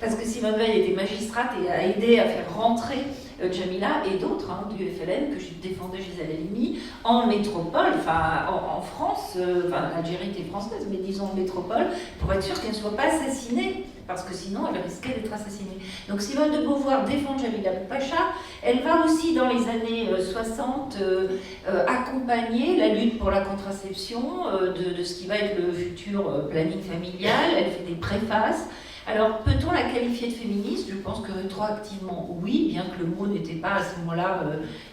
S8: parce que Simone Veil était magistrate et a aidé à faire rentrer Djamila et d'autres du FLN, que je défendais Gisèle Halimi, en métropole, en France, l'Algérie était française, mais disons en métropole, pour être sûr qu'elle ne soit pas assassinée, parce que sinon elle risquait d'être assassinée. Donc Simone de Beauvoir défend Djamila Boupacha. Elle va aussi dans les années 60 accompagner la lutte pour la contraception de ce qui va être le futur planning familial. Elle fait des préfaces. Alors, peut-on la qualifier de féministe? Je pense que rétroactivement, oui, bien que le mot n'était pas à ce moment-là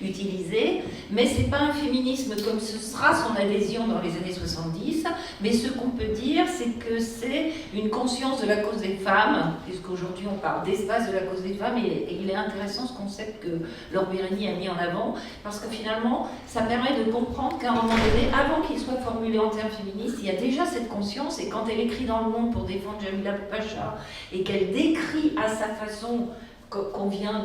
S8: utilisé. Mais ce n'est pas un féminisme comme ce sera son adhésion dans les années 70. Mais ce qu'on peut dire, c'est que c'est une conscience de la cause des femmes, puisqu'aujourd'hui on parle d'espace de la cause des femmes, et il est intéressant ce concept que Laure Bérigny a mis en avant, parce que finalement, ça permet de comprendre qu'à un moment donné, avant qu'il soit formulé en termes féministes, il y a déjà cette conscience, et quand elle écrit dans Le Monde pour défendre Djamila Boupacha, et qu'elle décrit à sa façon qu'on vient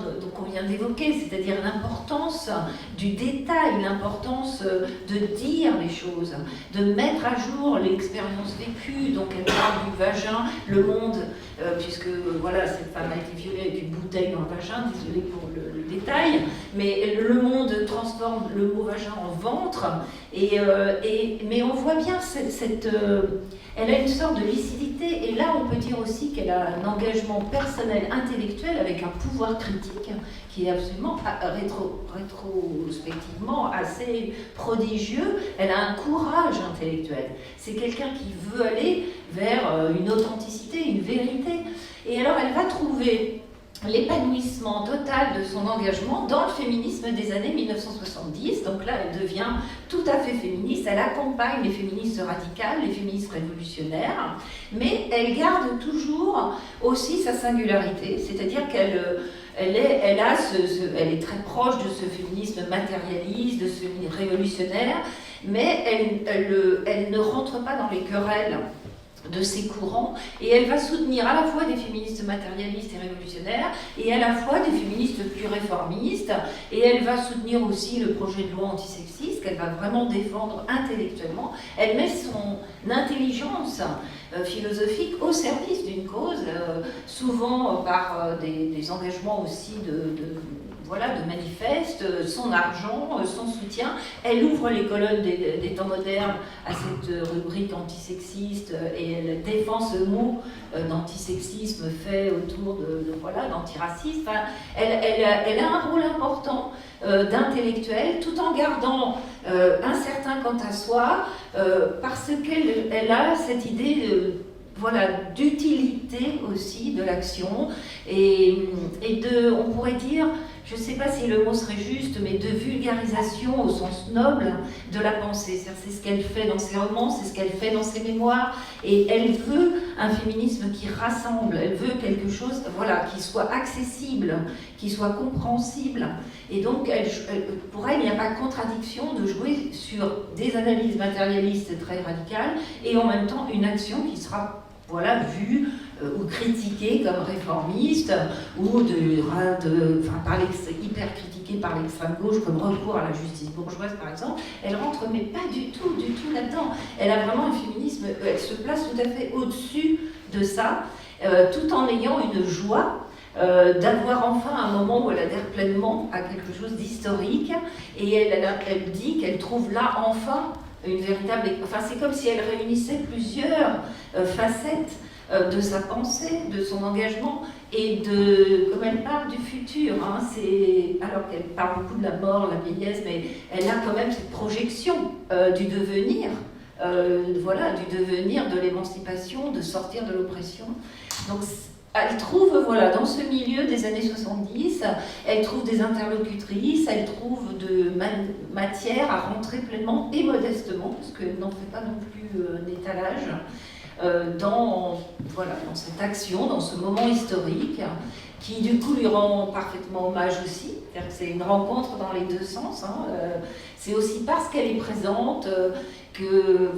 S8: d'évoquer, c'est-à-dire l'importance du détail, l'importance de dire les choses, de mettre à jour l'expérience vécue. Donc elle parle du vagin, Le Monde, puisque cette femme a été violée avec une bouteille dans le vagin, désolée pour le détail, mais Le Monde transforme le mot vagin en ventre, mais on voit bien elle a une sorte de lucidité, et là on peut dire aussi qu'elle a un engagement personnel, intellectuel, avec un pouvoir critique qui est absolument rétrospectivement assez prodigieux. Elle a un courage intellectuel. C'est quelqu'un qui veut aller vers une authenticité, une vérité. Et alors elle va trouver l'épanouissement total de son engagement dans le féminisme des années 1970. Donc là, elle devient tout à fait féministe, elle accompagne les féministes radicales, les féministes révolutionnaires, mais elle garde toujours aussi sa singularité, c'est-à-dire qu'elle est très proche de ce féminisme matérialiste, de ce révolutionnaire, mais elle ne rentre pas dans les querelles de ces courants, et elle va soutenir à la fois des féministes matérialistes et révolutionnaires, et à la fois des féministes plus réformistes, et elle va soutenir aussi le projet de loi antisexiste qu'elle va vraiment défendre intellectuellement. Elle met son intelligence philosophique au service d'une cause, souvent par des engagements aussi de manifestes, son argent, son soutien. Elle ouvre les colonnes des temps modernes à cette rubrique antisexiste et elle défend ce mot d'antisexisme fait autour d'antiracisme. Enfin, elle a un rôle important d'intellectuelle, tout en gardant incertain quant à soi, parce qu'elle a cette idée d'utilité aussi de l'action et on pourrait dire, je ne sais pas si le mot serait juste, mais de vulgarisation au sens noble de la pensée. C'est ce qu'elle fait dans ses romans, c'est ce qu'elle fait dans ses mémoires, et elle veut un féminisme qui rassemble, elle veut quelque chose qui soit accessible, qui soit compréhensible, et donc pour elle, il n'y a pas de contradiction de jouer sur des analyses matérialistes très radicales, et en même temps une action qui sera vue ou critiquée comme réformiste, ou hyper critiquée par l'extrême gauche comme recours à la justice bourgeoise par exemple. Elle rentre mais pas du tout là-dedans. Elle a vraiment un féminisme, elle se place tout à fait au-dessus de ça, tout en ayant une joie d'avoir enfin un moment où elle adhère pleinement à quelque chose d'historique, et elle dit qu'elle trouve là enfin une véritable... Enfin, c'est comme si elle réunissait plusieurs facettes de sa pensée, de son engagement, et comme elle parle du futur, alors qu'elle parle beaucoup de la mort, la vieillesse, mais elle a quand même cette projection du devenir, du devenir, de l'émancipation, de sortir de l'oppression. Donc, elle trouve, dans ce milieu des années 70, elle trouve des interlocutrices, elle trouve de matière à rentrer pleinement et modestement, parce qu'elle n'en fait pas non plus un étalage, dans cette action, dans ce moment historique, qui du coup lui rend parfaitement hommage aussi. C'est-à-dire que c'est une rencontre dans les deux sens. C'est aussi parce qu'elle est présente que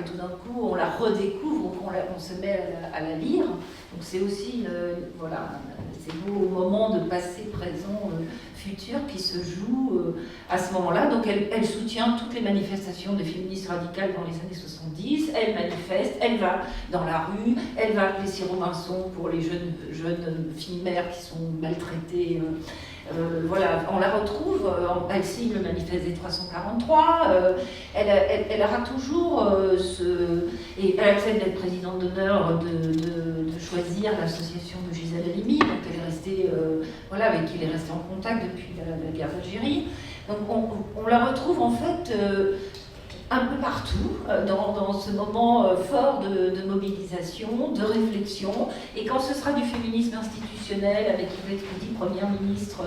S8: tout d'un coup on la redécouvre, on se met à la lire. Donc c'est aussi ces beaux moments de passé, présent, futur qui se jouent à ce moment-là. Donc elle soutient toutes les manifestations des féministes radicales dans les années 70, elle manifeste, elle va dans la rue, elle va appeler Sir Robinson pour les jeunes filles mères qui sont maltraitées. On la retrouve, elle signe le manifeste des 343, elle aura toujours et elle accepte d'être présidente d'honneur de choisir l'association de Gisèle Halimi, donc elle est restée, avec qui elle est restée en contact depuis la guerre d'Algérie. Donc on la retrouve en fait un peu partout, dans ce moment fort de mobilisation, de réflexion, et quand ce sera du féminisme institutionnel, avec Yvette Roudy, première ministre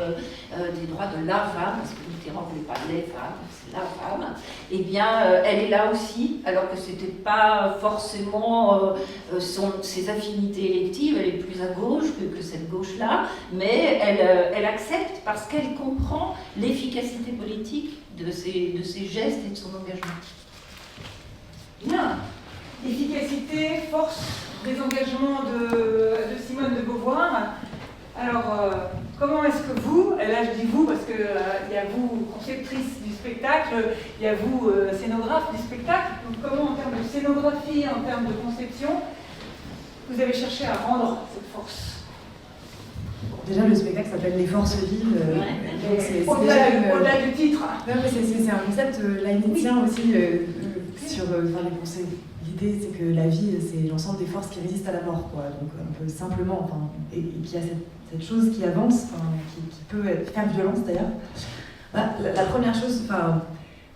S8: des droits de la femme, parce que Mitterrand ne voulait pas les femmes, c'est la femme, eh bien elle est là aussi, alors que ce n'était pas forcément ses affinités électives, elle est plus à gauche que cette gauche-là, mais elle accepte parce qu'elle comprend l'efficacité politique de ses gestes et de son engagement.
S2: Bien. Efficacité, force des engagements de Simone de Beauvoir. Alors, comment est-ce que vous, et là je dis vous parce qu'il y a vous, conceptrice du spectacle, il y a vous, scénographe du spectacle, donc comment en termes de scénographie, en termes de conception, vous avez cherché à rendre cette force?
S10: Déjà, le spectacle s'appelle Les Forces Vives.
S2: Au-delà du titre.
S10: Non, mais c'est un concept leibnizien aussi sur les pensées. L'idée, c'est que la vie, c'est l'ensemble des forces qui résistent à la mort, quoi. Donc, un peu simplement, et qu'il y a cette chose qui avance, qui peut faire violence d'ailleurs. La première chose,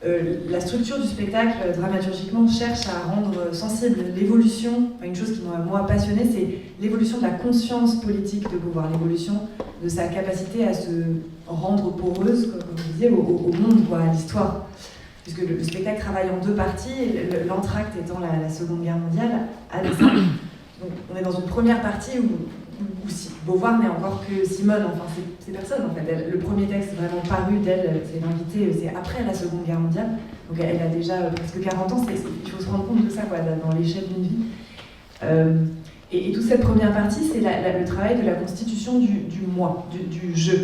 S10: la structure du spectacle, dramaturgiquement, cherche à rendre sensible l'évolution. Une chose qui m'a, moi, passionnée, c'est l'évolution de la conscience politique de Beauvoir, l'évolution de sa capacité à se rendre poreuse, comme vous disiez, au monde, quoi, à l'histoire. Puisque le spectacle travaille en deux parties, l'entracte étant la Seconde Guerre mondiale, à dessein. Donc, on est dans une première partie où Beauvoir n'est encore que Simone, enfin c'est personne en fait. Le premier texte vraiment paru d'elle, c'est l'invité, c'est après la Seconde Guerre mondiale, donc elle a déjà presque 40 ans, il faut se rendre compte de ça quoi, dans l'échelle d'une vie. Et toute cette première partie, c'est le travail de la constitution du moi, du je.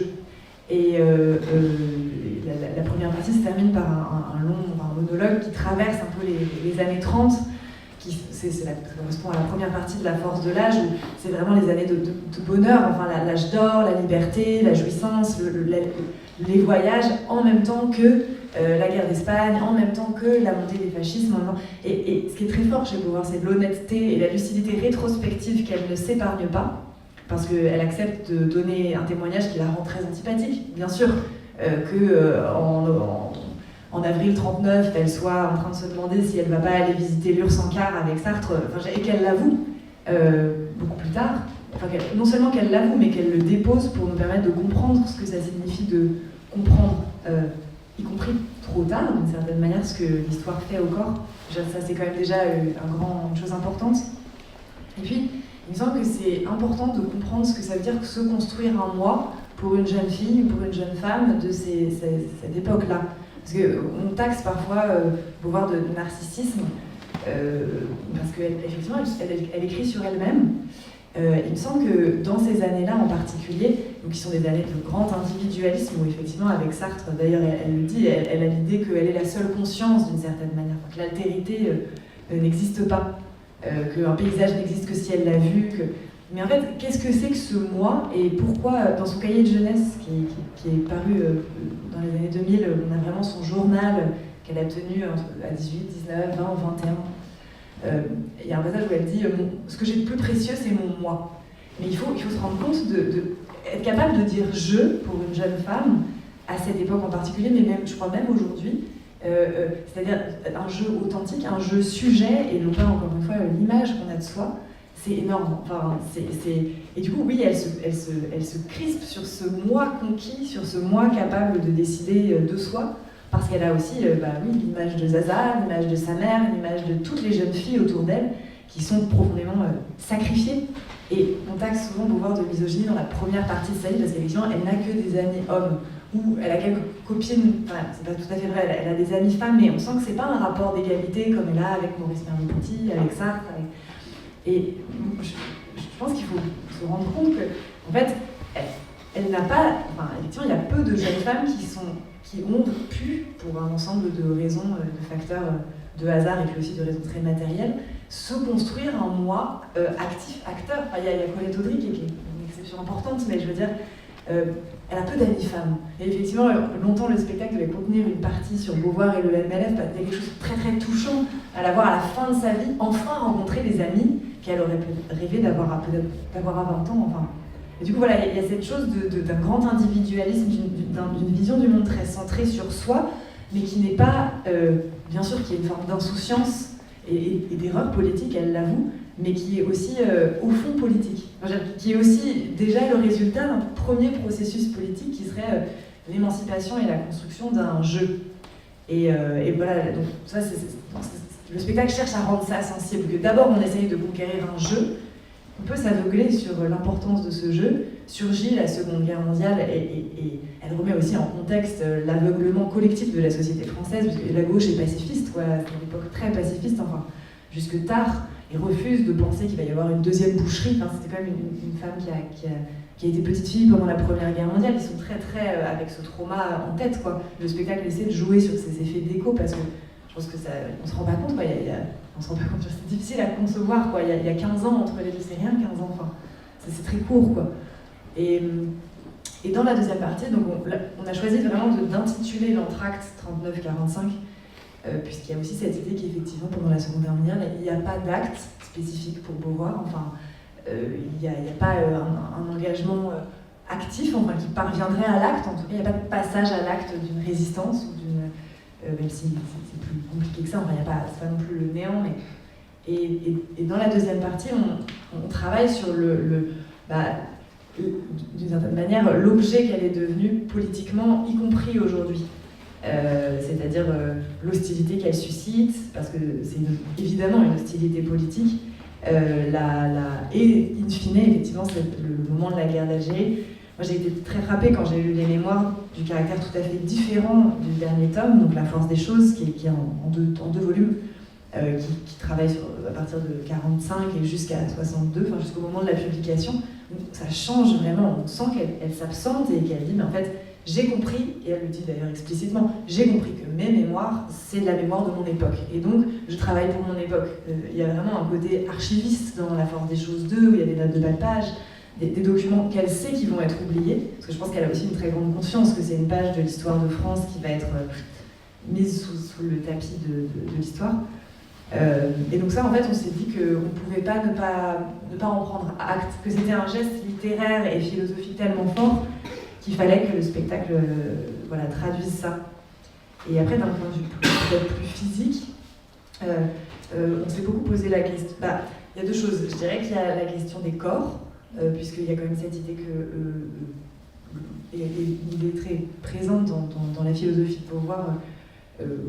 S10: Et la première partie se termine par un monologue qui traverse un peu les années 30, ça correspond à la première partie de La force de l'âge, où c'est vraiment les années de bonheur, enfin l'âge d'or, la liberté, la jouissance, les voyages, en même temps que la guerre d'Espagne, en même temps que la montée des fascismes. Et ce qui est très fort chez Beauvoir, c'est l'honnêteté et la lucidité rétrospective qu'elle ne s'épargne pas, parce qu'elle accepte de donner un témoignage qui la rend très antipathique. Bien sûr en avril 39, elle soit en train de se demander si elle ne va pas aller visiter l'URSS en car avec Sartre, et qu'elle l'avoue beaucoup plus tard. Enfin, non seulement qu'elle l'avoue, mais qu'elle le dépose pour nous permettre de comprendre ce que ça signifie de comprendre, y compris trop tard, d'une certaine manière, ce que l'histoire fait au corps. Ça, c'est quand même déjà une chose importante. Et puis, il me semble que c'est important de comprendre ce que ça veut dire que se construire un moi pour une jeune fille ou pour une jeune femme de cette époque-là. Parce qu'on taxe parfois Beauvoir de narcissisme, parce qu'effectivement, elle écrit sur elle-même. Il me semble que dans ces années-là en particulier, donc qui sont des années de grand individualisme, où effectivement avec Sartre, d'ailleurs elle le dit, elle a l'idée qu'elle est la seule conscience d'une certaine manière, que l'altérité n'existe pas, qu'un paysage n'existe que si elle l'a vu. Mais en fait, qu'est-ce que c'est que ce moi, et pourquoi, dans son cahier de jeunesse, qui est paru dans les années 2000, on a vraiment son journal qu'elle a tenu à 18, 19, 20, 21. Il y a un passage où elle dit « Ce que j'ai de plus précieux, c'est mon moi ». Mais il faut se rendre compte être capable de dire « je » pour une jeune femme, à cette époque en particulier, mais même, je crois même aujourd'hui, c'est-à-dire un jeu authentique, un jeu sujet, et non pas, encore une fois, l'image qu'on a de soi. C'est énorme. Enfin, Et du coup, oui, elle se crispe sur ce moi conquis, sur ce moi capable de décider de soi, parce qu'elle a aussi l'image de Zaza, l'image de sa mère, l'image de toutes les jeunes filles autour d'elle qui sont profondément sacrifiées. Et on taxe souvent Beauvoir de misogynie dans la première partie de sa vie, parce qu'effectivement, elle n'a que des amis hommes, ou elle a quelques copines, c'est pas tout à fait vrai, elle a des amis femmes, mais on sent que c'est pas un rapport d'égalité comme elle a avec Maurice Merleau-Ponty, avec Sartre, Et je pense qu'il faut se rendre compte qu'en fait, elle n'a pas... effectivement, il y a peu de jeunes femmes qui ont pu, pour un ensemble de raisons, de facteurs de hasard et puis aussi de raisons très matérielles, se construire un moi actif, acteur. Il y a Colette Audry qui est une exception importante, mais je veux dire, elle a peu d'amis femmes. Et effectivement, longtemps, le spectacle devait contenir une partie sur Beauvoir et le MLF, il y a quelque chose de très très touchant à la voir à la fin de sa vie, enfin rencontrer des amis qu'elle aurait rêvé d'avoir à 20 ans. Enfin. Et du coup, voilà, il y a cette chose d'un grand individualisme, d'une vision du monde très centrée sur soi, mais qui n'est pas, bien sûr, qui est une forme d'insouciance et d'erreur politique, elle l'avoue, mais qui est aussi au fond politique. Qui est aussi déjà le résultat d'un premier processus politique qui serait l'émancipation et la construction d'un jeu. Et voilà, donc ça, le spectacle cherche à rendre ça sensible, que d'abord on essaye de conquérir un jeu, on peut s'aveugler sur l'importance de ce jeu. Surgit la Seconde Guerre mondiale et elle remet aussi en contexte l'aveuglement collectif de la société française, parce que la gauche est pacifiste, c'est une époque très pacifiste, enfin, jusque tard, et refuse de penser qu'il va y avoir une deuxième boucherie. Enfin, c'était quand même une femme qui a été petite fille pendant la Première Guerre mondiale. Ils sont très très avec ce trauma en tête, quoi. Le spectacle essaie de jouer sur ces effets d'écho, parce que je pense que on se rend pas compte, quoi. On se rend pas compte, c'est difficile à concevoir, quoi. Il y a 15 ans entre les deux, c'est rien 15 ans, enfin, c'est très court, quoi. Et dans la deuxième partie, donc on a choisi vraiment d'intituler l'entracte 39-45, puisqu'il y a aussi cette idée qu'effectivement, pendant la Seconde Guerre mondiale, il n'y a pas d'acte spécifique pour Beauvoir, enfin, il n'y a pas un engagement actif, enfin, qui parviendrait à l'acte, en tout cas, il n'y a pas de passage à l'acte d'une résistance ou même si c'est plus compliqué que ça, enfin, c'est pas non plus le néant, mais... Et dans la deuxième partie, on travaille sur d'une certaine manière, l'objet qu'elle est devenue politiquement, y compris aujourd'hui. C'est-à-dire l'hostilité qu'elle suscite, parce que c'est évidemment une hostilité politique, et in fine, effectivement, c'est le moment de la guerre d'Algérie. Moi, j'ai été très frappée quand j'ai lu les mémoires du caractère tout à fait différent du dernier tome, donc La force des choses, qui est en deux volumes, qui travaille à partir de 45 et jusqu'à 62, enfin jusqu'au moment de la publication. Donc, ça change vraiment, on sent qu'elle s'absente et qu'elle dit, mais en fait, j'ai compris, et elle le dit d'ailleurs explicitement, j'ai compris que mes mémoires, c'est de la mémoire de mon époque. Et donc, je travaille pour mon époque. Il y a vraiment un côté archiviste dans La force des choses 2, où il y a des notes de bas de page, des documents qu'elle sait qui vont être oubliés, parce que je pense qu'elle a aussi une très grande conscience que c'est une page de l'histoire de France qui va être mise sous le tapis de l'histoire. Et donc ça, en fait, on s'est dit qu'on ne pouvait pas ne pas en prendre acte, que c'était un geste littéraire et philosophique tellement fort qu'il fallait que le spectacle traduise ça. Et après, d'un point de vue peut-être plus physique, on s'est beaucoup posé la question... il y a deux choses. Je dirais qu'il y a la question des corps, puisqu'il y a quand même cette idée que... et il est très présente dans la philosophie de Beauvoir,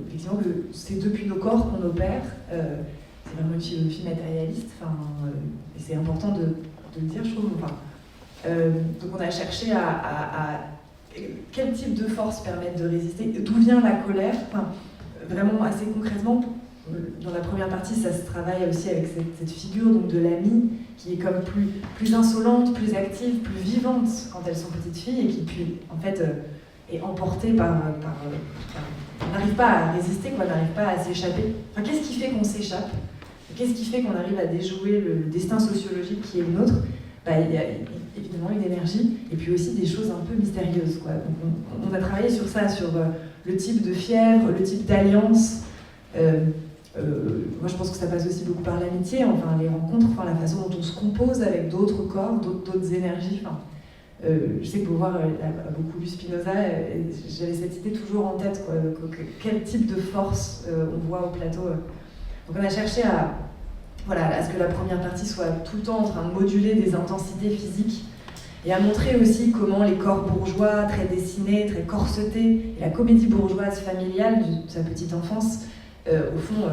S10: effectivement, que c'est depuis nos corps qu'on opère. C'est vraiment une philosophie matérialiste, et c'est important de le dire, je trouve. Donc on a cherché à quel type de force permettent de résister, d'où vient la colère, vraiment assez concrètement. Dans la première partie, ça se travaille aussi avec cette figure donc, de l'amie, qui est comme plus insolente, plus active, plus vivante quand elles sont petites filles, et qui puis, en fait, est emportée par on n'arrive pas à résister, on n'arrive pas à s'échapper. Qu'est-ce qui fait qu'on s'échappe? Qu'est-ce qui fait qu'on arrive à déjouer le destin sociologique qui est le nôtre? Il y a évidemment une énergie, et puis aussi des choses un peu mystérieuses. Donc on a travaillé sur ça, sur le type de fièvre, le type d'alliance. Moi je pense que ça passe aussi beaucoup par l'amitié, les rencontres, la façon dont on se compose avec d'autres corps, d'autres énergies. Je sais que Beauvoir a beaucoup lu Spinoza, et j'avais cette idée toujours en tête, quel type de force on voit au plateau. Donc on a cherché à ce que la première partie soit tout le temps en train de moduler des intensités physiques, et à montrer aussi comment les corps bourgeois, très dessinés, très corsetés, et la comédie bourgeoise familiale de sa petite enfance, au fond,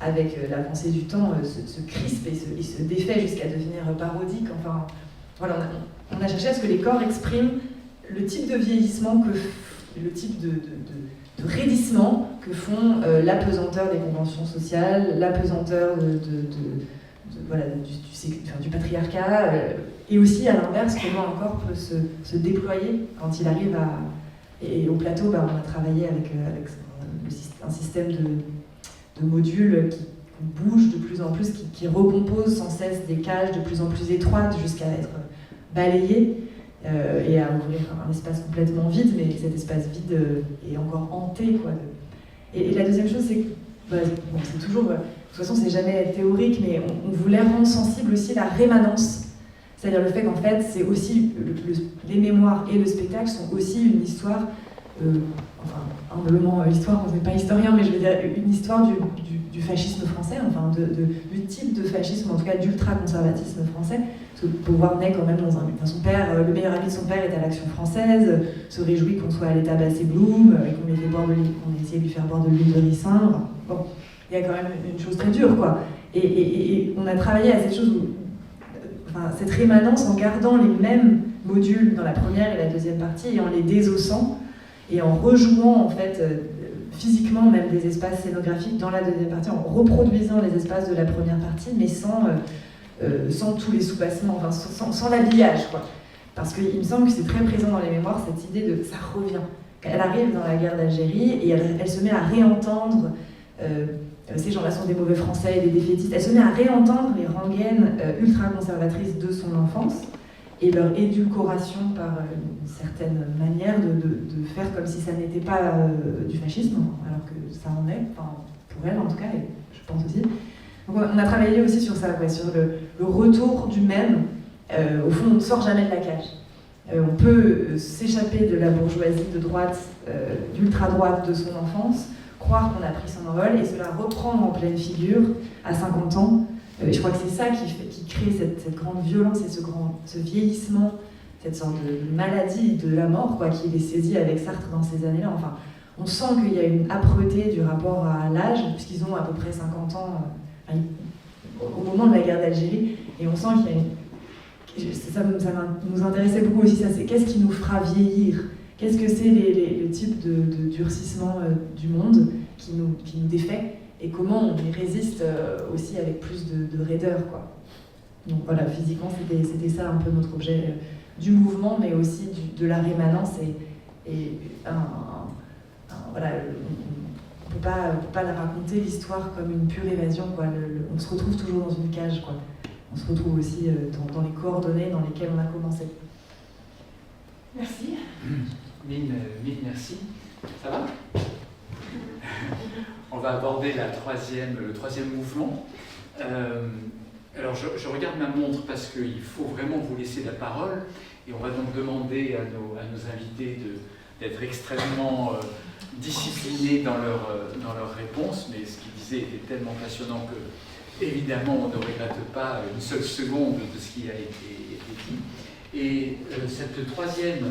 S10: avec l'avancée du temps, se crispe et se défait jusqu'à devenir parodique. On a cherché à ce que les corps expriment le type de vieillissement, le type de raidissement que font l'apesanteur des conventions sociales, l'apesanteur du patriarcat, et aussi à l'inverse, comment un corps peut se déployer quand il arrive à... Et au plateau, on a travaillé avec un système de modules qui bougent de plus en plus, qui recomposent sans cesse des cages de plus en plus étroites jusqu'à être balayées et à ouvrir un espace complètement vide, mais cet espace vide est encore hanté. Et la deuxième chose, c'est que c'est toujours... de toute façon, c'est jamais théorique, mais on voulait rendre sensible aussi la rémanence. C'est-à-dire le fait qu'en fait, c'est aussi... les mémoires et le spectacle sont aussi une histoire... humblement, l'histoire, on n'est pas historien, mais je veux dire une histoire du fascisme français, du type de fascisme, en tout cas d'ultra-conservatisme français. Parce que Beauvoir naît quand même dans son père, le meilleur ami de son père est à l'Action française, se réjouit qu'on soit allé tabasser Blum, et qu'on ait essayé de lui faire boire de l'huile de ricin. Il y a quand même une chose très dure, Et on a travaillé à cette chose, cette rémanence en gardant les mêmes modules dans la première et la deuxième partie, et en les désossant, et en rejouant en fait physiquement même des espaces scénographiques dans la deuxième partie, en reproduisant les espaces de la première partie, mais sans tous les soubassements, sans l'habillage, Parce qu'il me semble que c'est très présent dans les mémoires, cette idée de ça revient. Elle arrive dans la guerre d'Algérie et elle se met à réentendre, ces gens-là sont des mauvais Français et des défaitistes, elle se met à réentendre les rengaines ultra-conservatrices de son enfance, et leur édulcoration par une certaine manière de faire comme si ça n'était pas du fascisme, alors que ça en est, pour elle en tout cas, et je pense aussi. Donc on a travaillé aussi sur ça, sur le retour du même. Au fond, on ne sort jamais de la cage. On peut s'échapper de la bourgeoisie de droite, d'ultra-droite de son enfance, croire qu'on a pris son envol et se la reprendre en pleine figure à 50 ans. Je crois que c'est ça qui crée cette grande violence et ce vieillissement, cette sorte de maladie de la mort, quoi, qui les saisit avec Sartre dans ces années-là. Enfin, on sent qu'il y a une âpreté du rapport à l'âge, puisqu'ils ont à peu près 50 ans au moment de la guerre d'Algérie, et on sent qu'il y a une... Ça nous intéressait beaucoup aussi, ça, c'est qu'est-ce qui nous fera vieillir? Qu'est-ce que c'est le type de durcissement du monde qui nous défait? Et comment on y résiste aussi avec plus de raideur, quoi. Donc voilà, physiquement, c'était ça un peu notre objet du mouvement, mais aussi de la rémanence et voilà, on peut pas la raconter l'histoire comme une pure évasion, quoi. On se retrouve toujours dans une cage, quoi. On se retrouve aussi dans les coordonnées dans lesquelles on a commencé.
S2: Merci.
S1: Mine, merci. Ça va? On va aborder le troisième mouvement. Alors je regarde ma montre parce qu'il faut vraiment vous laisser la parole et on va donc demander à nos invités d'être extrêmement disciplinés dans leurs réponses, mais ce qu'ils disaient était tellement passionnant que évidemment on ne regrette pas une seule seconde de ce qui a été dit. Et cette troisième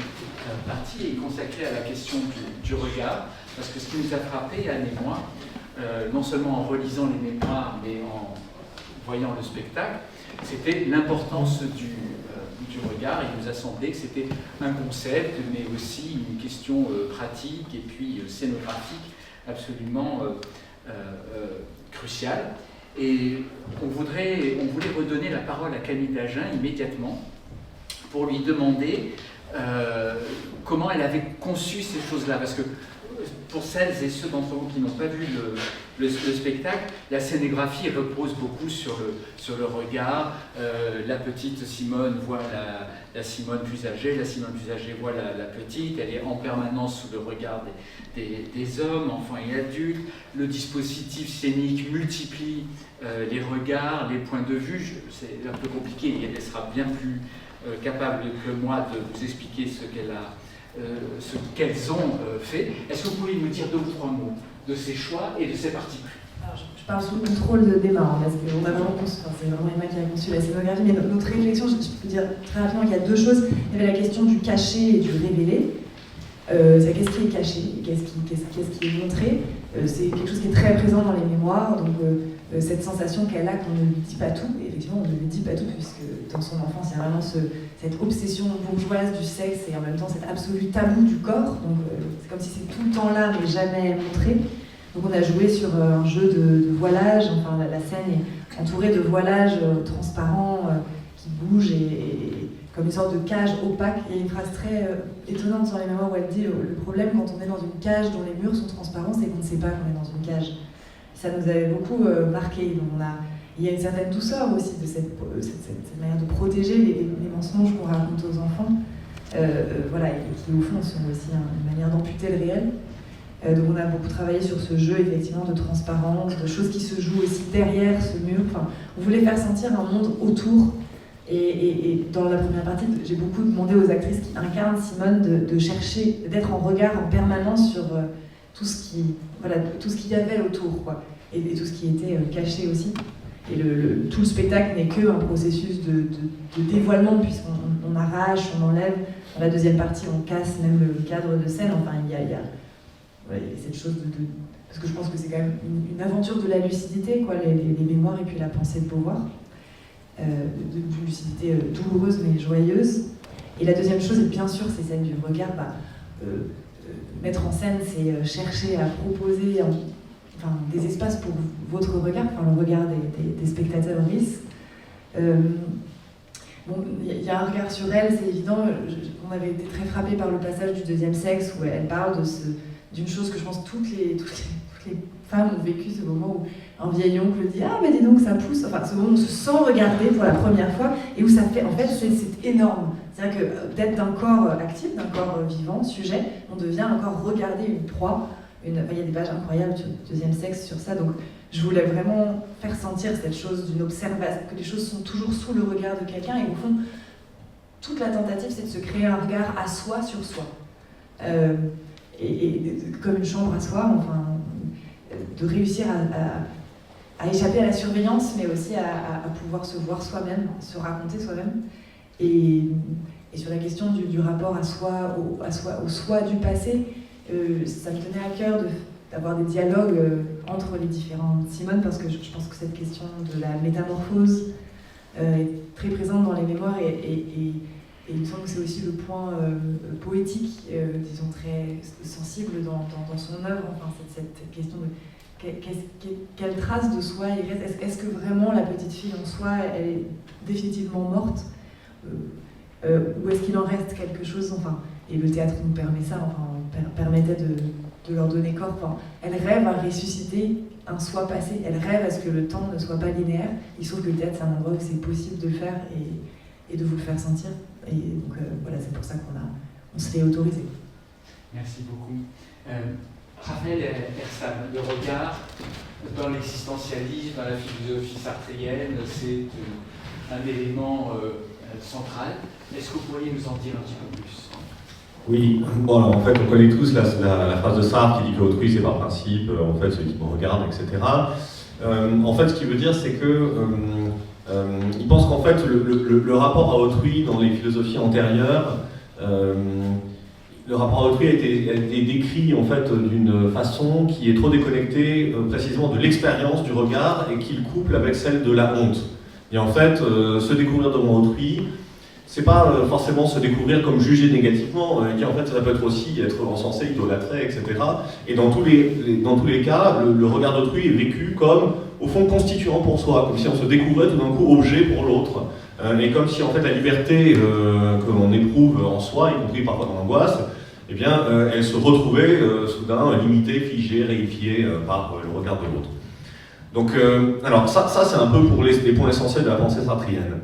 S1: partie est consacrée à la question du regard, parce que ce qui nous a frappé, Anne et moi, non seulement en relisant les mémoires, mais en voyant le spectacle, c'était l'importance du regard. Il nous a semblé que c'était un concept, mais aussi une question pratique et puis scénographique absolument cruciale. Et on voulait redonner la parole à Camille Dagen immédiatement pour lui demander comment elle avait conçu ces choses-là. Parce que pour celles et ceux d'entre vous qui n'ont pas vu le spectacle, la scénographie repose beaucoup sur le regard. La petite Simone voit la Simone plus âgée, la Simone plus âgée voit la petite, elle est en permanence sous le regard des hommes, enfants et adultes. Le dispositif scénique multiplie les regards, les points de vue. C'est un peu compliqué, elle sera bien plus capable que moi de vous expliquer ce qu'elles ont fait. Est-ce que vous pouvez nous dire 2 ou 3 mots de ces choix et de ces parties pris?
S10: Alors, je parle sous le contrôle d'Emma, parce qu'on a vraiment conçu, c'est vraiment Emma qui a conçu la scénographie, mais notre réflexion, je peux dire très rapidement qu'il y a 2 choses. Il y avait la question du caché et du révélé. C'est qu'est-ce qui est caché et qu'est-ce qui est montré. C'est quelque chose qui est très présent dans les mémoires, donc cette sensation qu'elle a qu'on ne lui dit pas tout. Et effectivement, on ne lui dit pas tout, puisque dans son enfance, il y a vraiment cette obsession bourgeoise du sexe et en même temps cet absolu tabou du corps. Donc c'est comme si c'est tout le temps là, mais jamais montré. Donc on a joué sur un jeu de voilage, enfin la scène est entourée de voilages transparents qui bougent et comme une sorte de cage opaque. Il y a une phrase très étonnante dans les mémoires où elle dit le problème quand on est dans une cage dont les murs sont transparents, c'est qu'on ne sait pas qu'on est dans une cage. Ça nous avait beaucoup marqué. Donc il y a une certaine douceur aussi de cette manière de protéger les mensonges qu'on raconte aux enfants, voilà, et qui au fond sont aussi une manière d'amputer le réel. Donc on a beaucoup travaillé sur ce jeu effectivement de transparence, de choses qui se jouent aussi derrière ce mur. Enfin, on voulait faire sentir un monde autour. Et dans la première partie, j'ai beaucoup demandé aux actrices qui incarnent Simone de chercher, d'être en regard en permanence sur tout ce qu'il y avait autour, quoi, et tout ce qui était caché aussi. Et tout le spectacle n'est qu'un processus de dévoilement, puisqu'on arrache, on enlève. Dans la deuxième partie, on casse même le cadre de scène. Enfin, il y a cette chose parce que je pense que c'est quand même une aventure de la lucidité, quoi, les mémoires et puis la pensée de Beauvoir. D'une lucidité douloureuse mais joyeuse. Et la deuxième chose, bien sûr, c'est celle du regard. Mettre en scène, c'est chercher à proposer des espaces pour votre regard, le regard des spectateurs. Il y a un regard sur elle, c'est évident. On avait été très frappés par le passage du deuxième sexe où elle parle d'une chose que je pense toutes les femmes ont vécu, ce moment où un vieil oncle dit « Ah, mais dis donc, ça pousse !» Enfin, ce moment où on se sent regarder pour la première fois et où ça fait, en fait, c'est énorme. C'est-à-dire que d'être d'un corps actif, d'un corps vivant, sujet, on devient encore regarder une proie. Il y a des pages incroyables du deuxième sexe sur ça, donc je voulais vraiment faire sentir cette chose d'une observation, que les choses sont toujours sous le regard de quelqu'un, et au fond, toute la tentative, c'est de se créer un regard à soi sur soi. Et comme une chambre à soi, enfin... de réussir à échapper à la surveillance, mais aussi à pouvoir se voir soi-même, se raconter soi-même. Et sur la question du rapport à soi, au soi du passé, ça me tenait à cœur d'avoir des dialogues entre les différentes Simone, parce que je pense que cette question de la métamorphose est très présente dans les mémoires, et il me semble que c'est aussi le point poétique, disons très sensible dans son œuvre, enfin, cette question de quelle trace de soi il reste. Est-ce que vraiment la petite fille en soi, elle est définitivement morte, ou est-ce qu'il en reste quelque chose, enfin, et le théâtre nous permet ça, enfin, permettait de leur donner corps. Enfin, elle rêve à ressusciter un soi passé, elle rêve à ce que le temps ne soit pas linéaire. Il se trouve que le théâtre, c'est un endroit où c'est possible de le faire et de vous le faire sentir. Et donc voilà, c'est pour ça qu'on se fait autoriser.
S1: Merci beaucoup. Raphaël Ersam, le regard dans l'existentialisme, dans la philosophie sartréenne, c'est un élément central. Est-ce que vous pourriez nous en dire un petit peu plus ?
S9: Oui, bon, alors, en fait, on connaît tous la phrase de Sartre qui dit que autrui, c'est par principe, en fait, ceux qui me regardent, etc. En fait, ce qu'il veut dire, c'est que il pense qu'en fait, le rapport à autrui dans les philosophies antérieures, le rapport à autrui a été décrit en fait d'une façon qui est trop déconnectée précisément de l'expérience du regard et qui le couple avec celle de la honte. Et en fait, se découvrir devant autrui, c'est pas forcément se découvrir comme jugé négativement, dire en fait ça peut être aussi être encensé, idolâtré, etc. Et dans tous les cas, le regard d'autrui est vécu comme, au fond, constituant pour soi, comme si on se découvrait tout d'un coup objet pour l'autre. Et comme si en fait la liberté que l'on éprouve en soi, y compris parfois dans l'angoisse, eh bien, elle se retrouvait soudain limitée, figée, réifiée par le regard de l'autre. Donc, alors ça c'est un peu pour les points essentiels de la pensée sartrienne.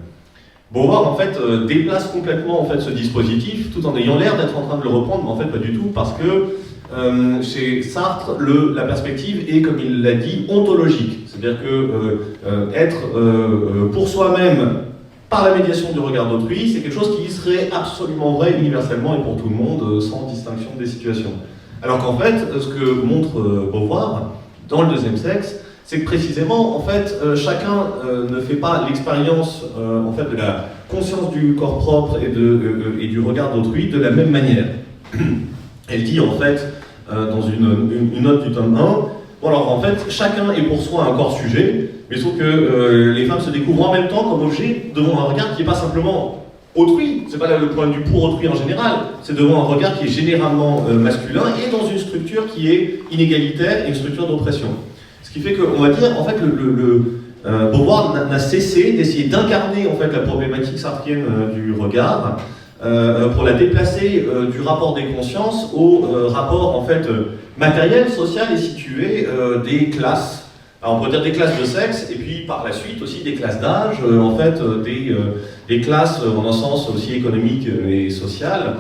S9: Beauvoir, en fait, déplace complètement en fait, ce dispositif, tout en ayant l'air d'être en train de le reprendre, mais en fait pas du tout, parce que chez Sartre, la perspective est, comme il l'a dit, ontologique. C'est-à-dire que être pour soi-même, par la médiation du regard d'autrui, c'est quelque chose qui serait absolument vrai universellement et pour tout le monde, sans distinction des situations. Alors qu'en fait, ce que montre Beauvoir, dans le deuxième sexe, c'est que précisément, en fait, chacun ne fait pas l'expérience en fait, de la conscience du corps propre et du regard d'autrui de la même manière. Elle dit en fait, dans une note du tome 1, bon alors en fait, chacun est pour soi un corps sujet, mais sauf que les femmes se découvrent en même temps comme objet devant un regard qui n'est pas simplement autrui, c'est pas le point de vue pour autrui en général, c'est devant un regard qui est généralement masculin et dans une structure qui est inégalitaire et une structure d'oppression. Ce qui fait qu'on va dire, en fait, Beauvoir n'a cessé d'essayer d'incarner en fait, la problématique sartrienne du regard pour la déplacer du rapport des consciences au rapport en fait, matériel, social et situé des classes. Alors on peut dire des classes de sexe et puis par la suite aussi des classes d'âge, en fait des classes en un sens aussi économique et social.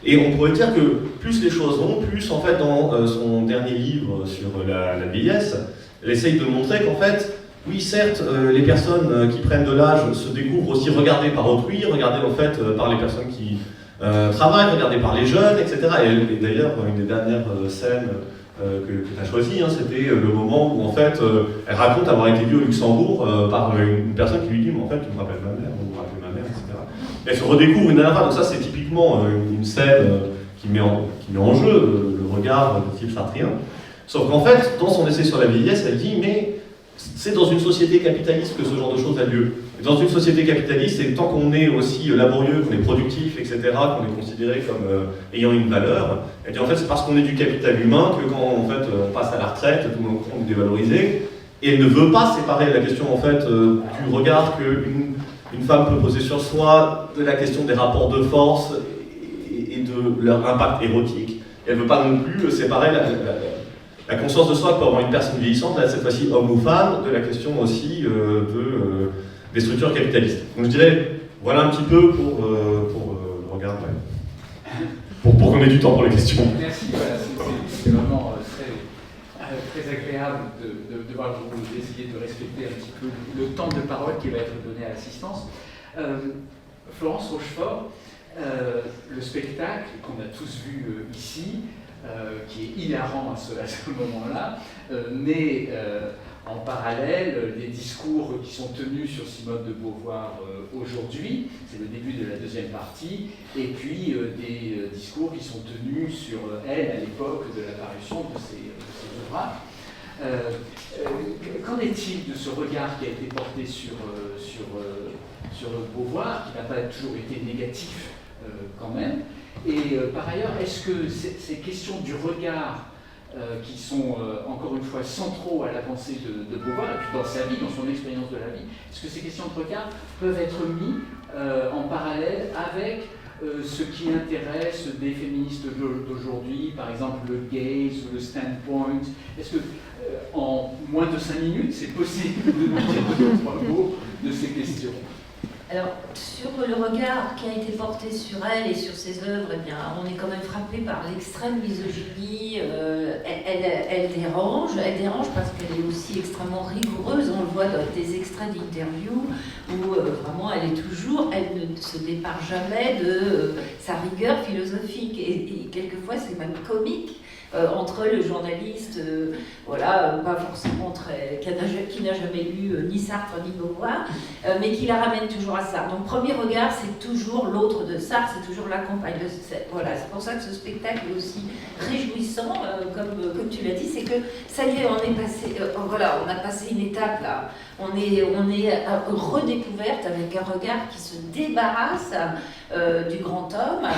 S9: Et on pourrait dire que plus les choses vont, plus en fait dans son dernier livre sur la vieillesse, elle essaye de montrer qu'en fait, oui certes, les personnes qui prennent de l'âge se découvrent aussi regardées par autrui, regardées en fait par les personnes qui travaillent, regardées par les jeunes, etc. Et d'ailleurs, une des dernières scènes que tu as choisies, hein, c'était le moment où en fait, elle raconte avoir été vue au Luxembourg par une personne qui lui dit « mais en fait, tu me rappelles ma mère, vous me rappelez ma mère, etc. » Et elle se redécouvre une dernière fois, donc ça c'est typiquement une scène qui met en jeu le regard de type sartrien. Sauf qu'en fait, dans son essai sur la vieillesse, elle dit « mais c'est dans une société capitaliste que ce genre de choses a lieu. Et dans une société capitaliste, et tant qu'on est aussi laborieux, qu'on est productif, etc., qu'on est considéré comme ayant une valeur, elle dit en fait c'est parce qu'on est du capital humain que quand en fait, on passe à la retraite, tout le monde est dévalorisé. Et elle ne veut pas séparer la question en fait, du regard qu'une femme peut poser sur soi, de la question des rapports de force et de leur impact érotique. Et elle ne veut pas non plus séparer la conscience de soi que peut avoir une personne vieillissante, là cette fois-ci homme ou femme, de la question aussi des structures capitalistes. Donc je dirais, voilà un petit peu pour le regard, ouais. pour qu'on ait du temps pour les questions.
S1: Merci, voilà, c'est vraiment très agréable de voir que vous essayez de respecter un petit peu le temps de parole qui va être donné à l'assistance. Florence Rochefort, le spectacle qu'on a tous vu ici, qui est hilarant à ce moment-là, mais en parallèle, les discours qui sont tenus sur Simone de Beauvoir aujourd'hui, c'est le début de la deuxième partie, et puis des discours qui sont tenus sur elle à l'époque de l'apparition de ses ouvrages. Qu'en est-il de ce regard qui a été porté sur Beauvoir, qui n'a pas toujours été négatif quand même? Et par ailleurs, est-ce que ces questions du regard qui sont encore une fois centraux à la pensée de Beauvoir, et puis dans sa vie, dans son expérience de la vie, est-ce que ces questions de regard peuvent être mises en parallèle avec ce qui intéresse des féministes d'aujourd'hui, par exemple le gaze ou le standpoint? Est-ce que en moins de 5 minutes, c'est possible de nous dire 2 ou 3 mots de ces questions?
S8: Alors, sur le regard qui a été porté sur elle et sur ses œuvres, eh bien, on est quand même frappé par l'extrême misogynie. Elle dérange parce qu'elle est aussi extrêmement rigoureuse. On le voit dans des extraits d'interviews où vraiment elle ne se départ jamais de sa rigueur philosophique. Et quelquefois, c'est même comique. Entre le journaliste, pas forcément qui n'a jamais lu ni Sartre ni Beauvoir, mais qui la ramène toujours à Sartre. Donc, premier regard, c'est toujours l'autre de Sartre, c'est toujours la compagne de Sartre. Voilà, c'est pour ça que ce spectacle est aussi réjouissant, comme tu l'as dit, c'est que ça y est, on est passé, on a passé une étape là. On est redécouverte avec un regard qui se débarrasse du grand homme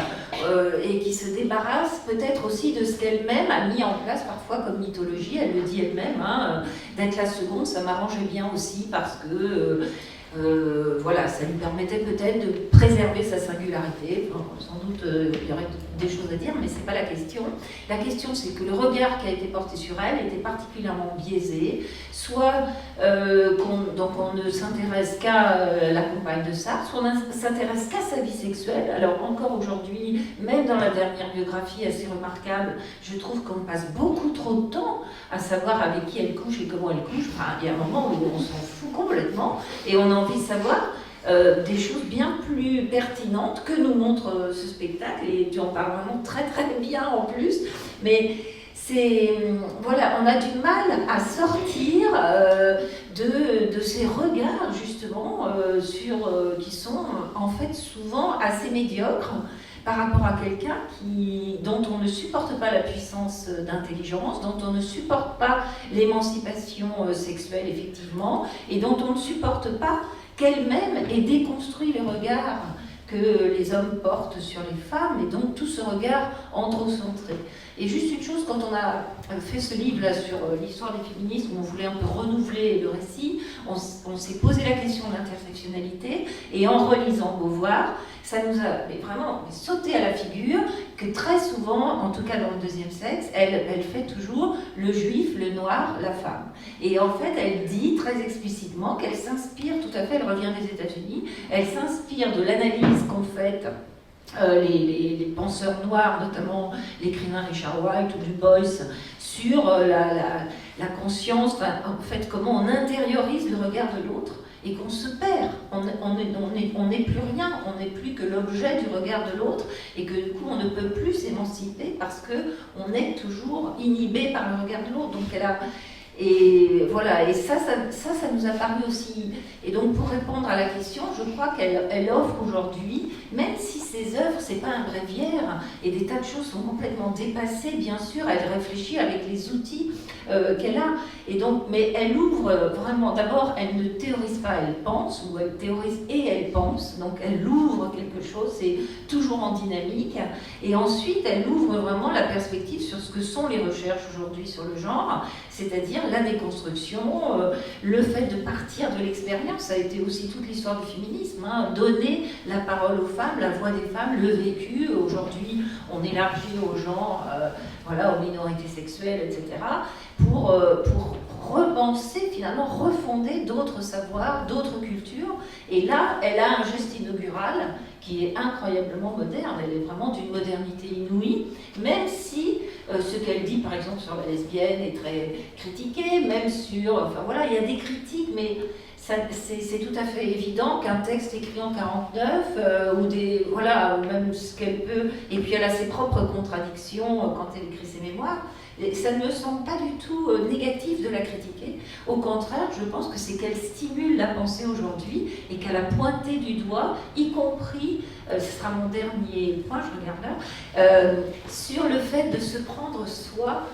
S8: et qui se débarrasse peut-être aussi de ce qu'elle-même a mis en place parfois comme mythologie. Elle le dit elle-même, d'être la seconde, ça m'arrangeait bien aussi parce que ça lui permettait peut-être de préserver sa singularité. Bon, sans doute, il y aurait des choses à dire, mais c'est pas la question. La question, c'est que le regard qui a été porté sur elle était particulièrement biaisé, soit on ne s'intéresse qu'à la compagne de Sartre, soit on ne s'intéresse qu'à sa vie sexuelle. Alors encore aujourd'hui, même dans la dernière biographie assez remarquable, je trouve qu'on passe beaucoup trop de temps à savoir avec qui elle couche et comment elle couche. Enfin, il y a un moment où on s'en fout complètement et on a envie de savoir des choses bien plus pertinentes que nous montre ce spectacle, et tu en parles vraiment très très bien en plus, mais on a du mal à sortir de ces regards justement qui sont en fait souvent assez médiocres par rapport à quelqu'un dont on ne supporte pas la puissance d'intelligence, dont on ne supporte pas l'émancipation sexuelle effectivement, et dont on ne supporte pas qu'elle-même ait déconstruit les regards que les hommes portent sur les femmes, et donc tout ce regard androcentré. Et juste une chose, quand on a fait ce livre-là sur l'histoire des féministes, où on voulait un peu renouveler le récit, on s'est posé la question de l'intersectionnalité, et en relisant Beauvoir, ça nous a vraiment sauté à la figure que très souvent, en tout cas dans le deuxième sexe, elle fait toujours le juif, le noir, la femme. Et en fait, elle dit très explicitement qu'elle s'inspire, tout à fait, elle revient des États-Unis, elle s'inspire de l'analyse qu'ont faite les penseurs noirs, notamment l'écrivain Richard White ou Du Bois, sur la conscience, en fait, comment on intériorise le regard de l'autre et qu'on se perd. On n'est plus rien, on n'est plus que l'objet du regard de l'autre, et que du coup on ne peut plus s'émanciper parce qu'on est toujours inhibé par le regard de l'autre. Donc et voilà, et ça nous a paru aussi. Et donc pour répondre à la question, je crois qu'elle offre aujourd'hui, même si ses œuvres, c'est pas un bréviaire, et des tas de choses sont complètement dépassées, bien sûr, elle réfléchit avec les outils qu'elle a. Et donc, mais elle ouvre vraiment, d'abord, elle ne théorise pas, elle pense, ou elle théorise et elle pense, donc elle ouvre quelque chose, c'est toujours en dynamique, et ensuite elle ouvre vraiment la perspective sur ce que sont les recherches aujourd'hui sur le genre, c'est-à-dire la déconstruction, le fait de partir de l'expérience, ça a été aussi toute l'histoire du féminisme, donner la parole aux femmes, la voix des femmes, le vécu. Aujourd'hui, on élargit aux genres, aux minorités sexuelles, etc., pour repenser, finalement, refonder d'autres savoirs, d'autres cultures. Et là, elle a un geste inaugural qui est incroyablement moderne, elle est vraiment d'une modernité inouïe, même si Ce qu'elle dit, par exemple, sur la lesbienne est très critiqué, même sur... Enfin voilà, il y a des critiques, mais c'est tout à fait évident qu'un texte écrit en 49, ou des... Voilà, même ce qu'elle peut... Et puis elle a ses propres contradictions quand elle écrit ses mémoires. Et ça ne me semble pas du tout négatif de la critiquer. Au contraire, je pense que c'est qu'elle stimule la pensée aujourd'hui et qu'elle a pointé du doigt, y compris, ce sera mon dernier point, je regarde là, sur le fait de se prendre soi,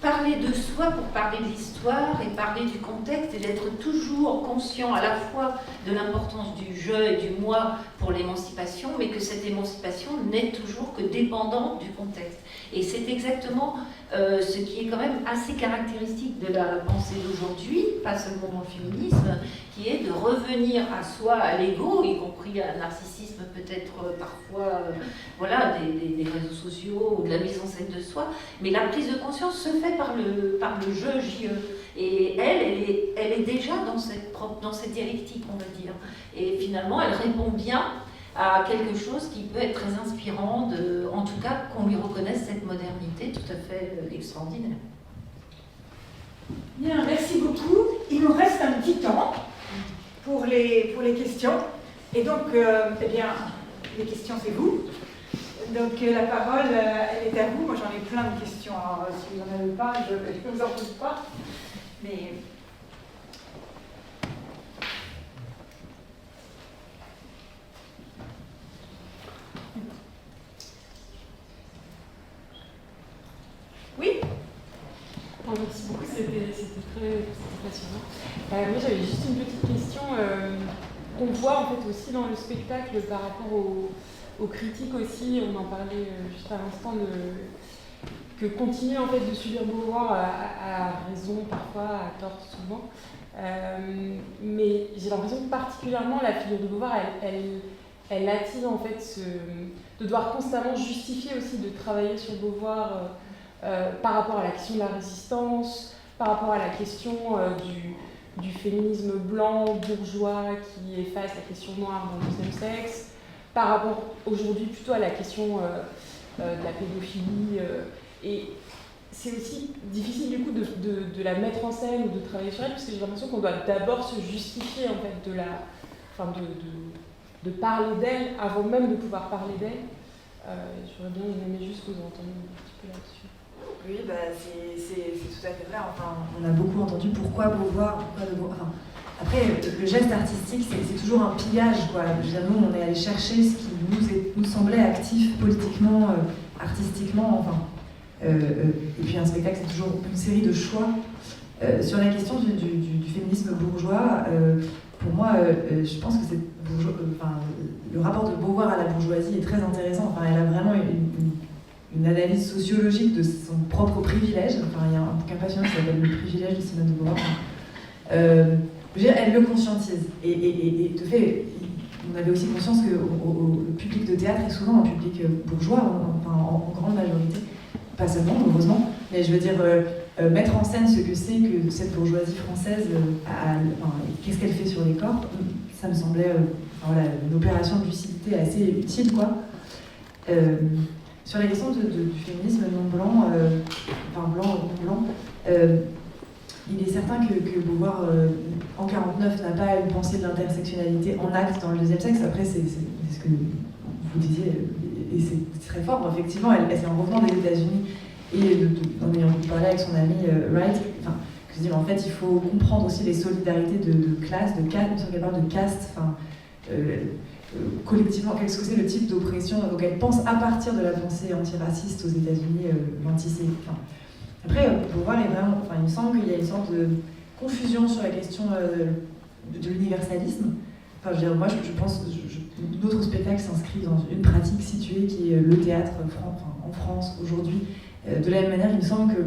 S8: parler de soi pour parler de l'histoire et parler du contexte et d'être toujours conscient à la fois de l'importance du je et du moi pour l'émancipation, mais que cette émancipation n'est toujours que dépendante du contexte. Et c'est exactement ce qui est quand même assez caractéristique de la pensée d'aujourd'hui, pas seulement dans le féminisme, qui est de revenir à soi, à l'ego, y compris à un narcissisme peut-être parfois, voilà, des réseaux sociaux ou de la mise en scène de soi, mais la prise de conscience se fait par le je, JE. Et elle est déjà dans cette dialectique, on va dire. Et finalement, elle répond bien à quelque chose qui peut être très inspirant, en tout cas qu'on lui reconnaisse cette modernité tout à fait extraordinaire.
S2: Bien, merci beaucoup. Il nous reste un petit temps pour les questions. Et donc, eh bien, les questions, c'est vous. Donc la parole, elle est à vous. Moi, j'en ai plein de questions. Alors, si vous n'en avez pas, je ne vous en pose pas. Mais... Oui.
S11: Merci beaucoup, c'était très passionnant. Moi, j'avais juste une petite question qu'on voit en fait aussi dans le spectacle par rapport aux critiques aussi. On en parlait juste à l'instant que continuer en fait de subir Beauvoir à raison, parfois à tort, souvent. Mais j'ai l'impression que particulièrement la figure de Beauvoir, elle attise en fait de devoir constamment justifier aussi de travailler sur Beauvoir. Par rapport à la question de la résistance, par rapport à la question du féminisme blanc, bourgeois, qui efface la question noire dans le deuxième sexe, par rapport aujourd'hui plutôt à la question de la pédophilie. Et c'est aussi difficile du coup de la mettre en scène ou de travailler sur elle, parce que j'ai l'impression qu'on doit d'abord se justifier en fait de parler d'elle avant même de pouvoir parler d'elle. J'aurais bien aimé juste vous entendre un petit peu là-dessus.
S10: Oui, c'est tout à fait vrai. Enfin, on a beaucoup entendu pourquoi Beauvoir, Enfin, après, le geste artistique, c'est toujours un pillage, quoi. Nous, on est allé chercher ce qui nous semblait actif politiquement, artistiquement, enfin. Et puis un spectacle, c'est toujours une série de choix. Sur la question du féminisme bourgeois, pour moi, je pense que le rapport de Beauvoir à la bourgeoisie est très intéressant. Enfin, elle a vraiment une analyse sociologique de son propre privilège. Enfin, il y a un bouquin passionnant qui s'appelle Le privilège de Simone de Beauvoir. Elle le conscientise. Et de fait, on avait aussi conscience que le public de théâtre est souvent un public bourgeois, en grande majorité. Pas seulement, heureusement, mais je veux dire, mettre en scène ce que c'est que cette bourgeoisie française, qu'est-ce qu'elle fait sur les corps, ça me semblait une opération de lucidité assez utile, quoi. Sur la question du féminisme non blanc, blanc ou non blanc, il est certain que Beauvoir, en 1949, n'a pas une pensée de l'intersectionnalité en acte dans le deuxième sexe. Après, c'est ce que vous disiez, et c'est très fort, effectivement. C'est en revenant des États-Unis et en ayant parlé avec son ami Wright, que je dis, en fait, il faut comprendre aussi les solidarités de classe, de caste, sur parle de caste, collectivement, qu'est-ce que c'est le type d'oppression. Donc elle pense à partir de la pensée antiraciste aux États-Unis, l'antisémitisme. Après, Beauvoir est vraiment, il me semble qu'il y a une sorte de confusion sur la question de l'universalisme. Enfin, je veux dire, moi, je pense que notre spectacle s'inscrit dans une pratique située qui est le théâtre en France aujourd'hui. De la même manière, il me semble que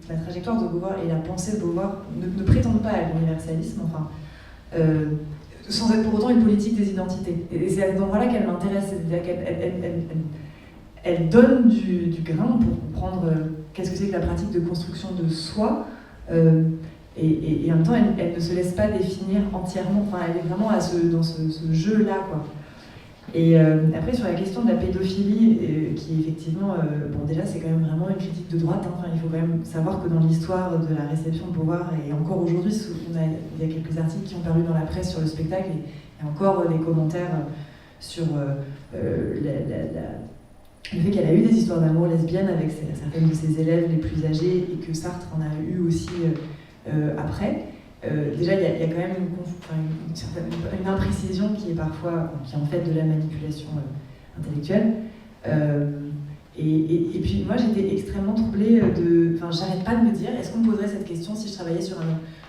S10: la trajectoire de Beauvoir et la pensée de Beauvoir ne prétendent pas à l'universalisme, sans être pour autant une politique des identités. Et c'est à cet endroit-là qu'elle m'intéresse, c'est-à-dire qu'elle donne du grain pour comprendre qu'est-ce que c'est que la pratique de construction de soi, et en même temps, elle ne se laisse pas définir entièrement, elle est vraiment dans ce jeu-là, quoi. Et après, sur la question de la pédophilie, qui effectivement, bon, déjà, c'est quand même vraiment une critique de droite. Hein. Enfin, il faut quand même savoir que dans l'histoire de la réception de Beauvoir, et encore aujourd'hui, il y a quelques articles qui ont paru dans la presse sur le spectacle, et il y a encore des commentaires sur le fait qu'elle a eu des histoires d'amour lesbiennes avec certaines de ses élèves les plus âgés, et que Sartre en a eu aussi après. Déjà, il y a quand même une imprécision qui est parfois, qui est en fait de la manipulation intellectuelle. Et puis moi, j'étais extrêmement troublée j'arrête pas de me dire, est-ce qu'on me poserait cette question si je travaillais sur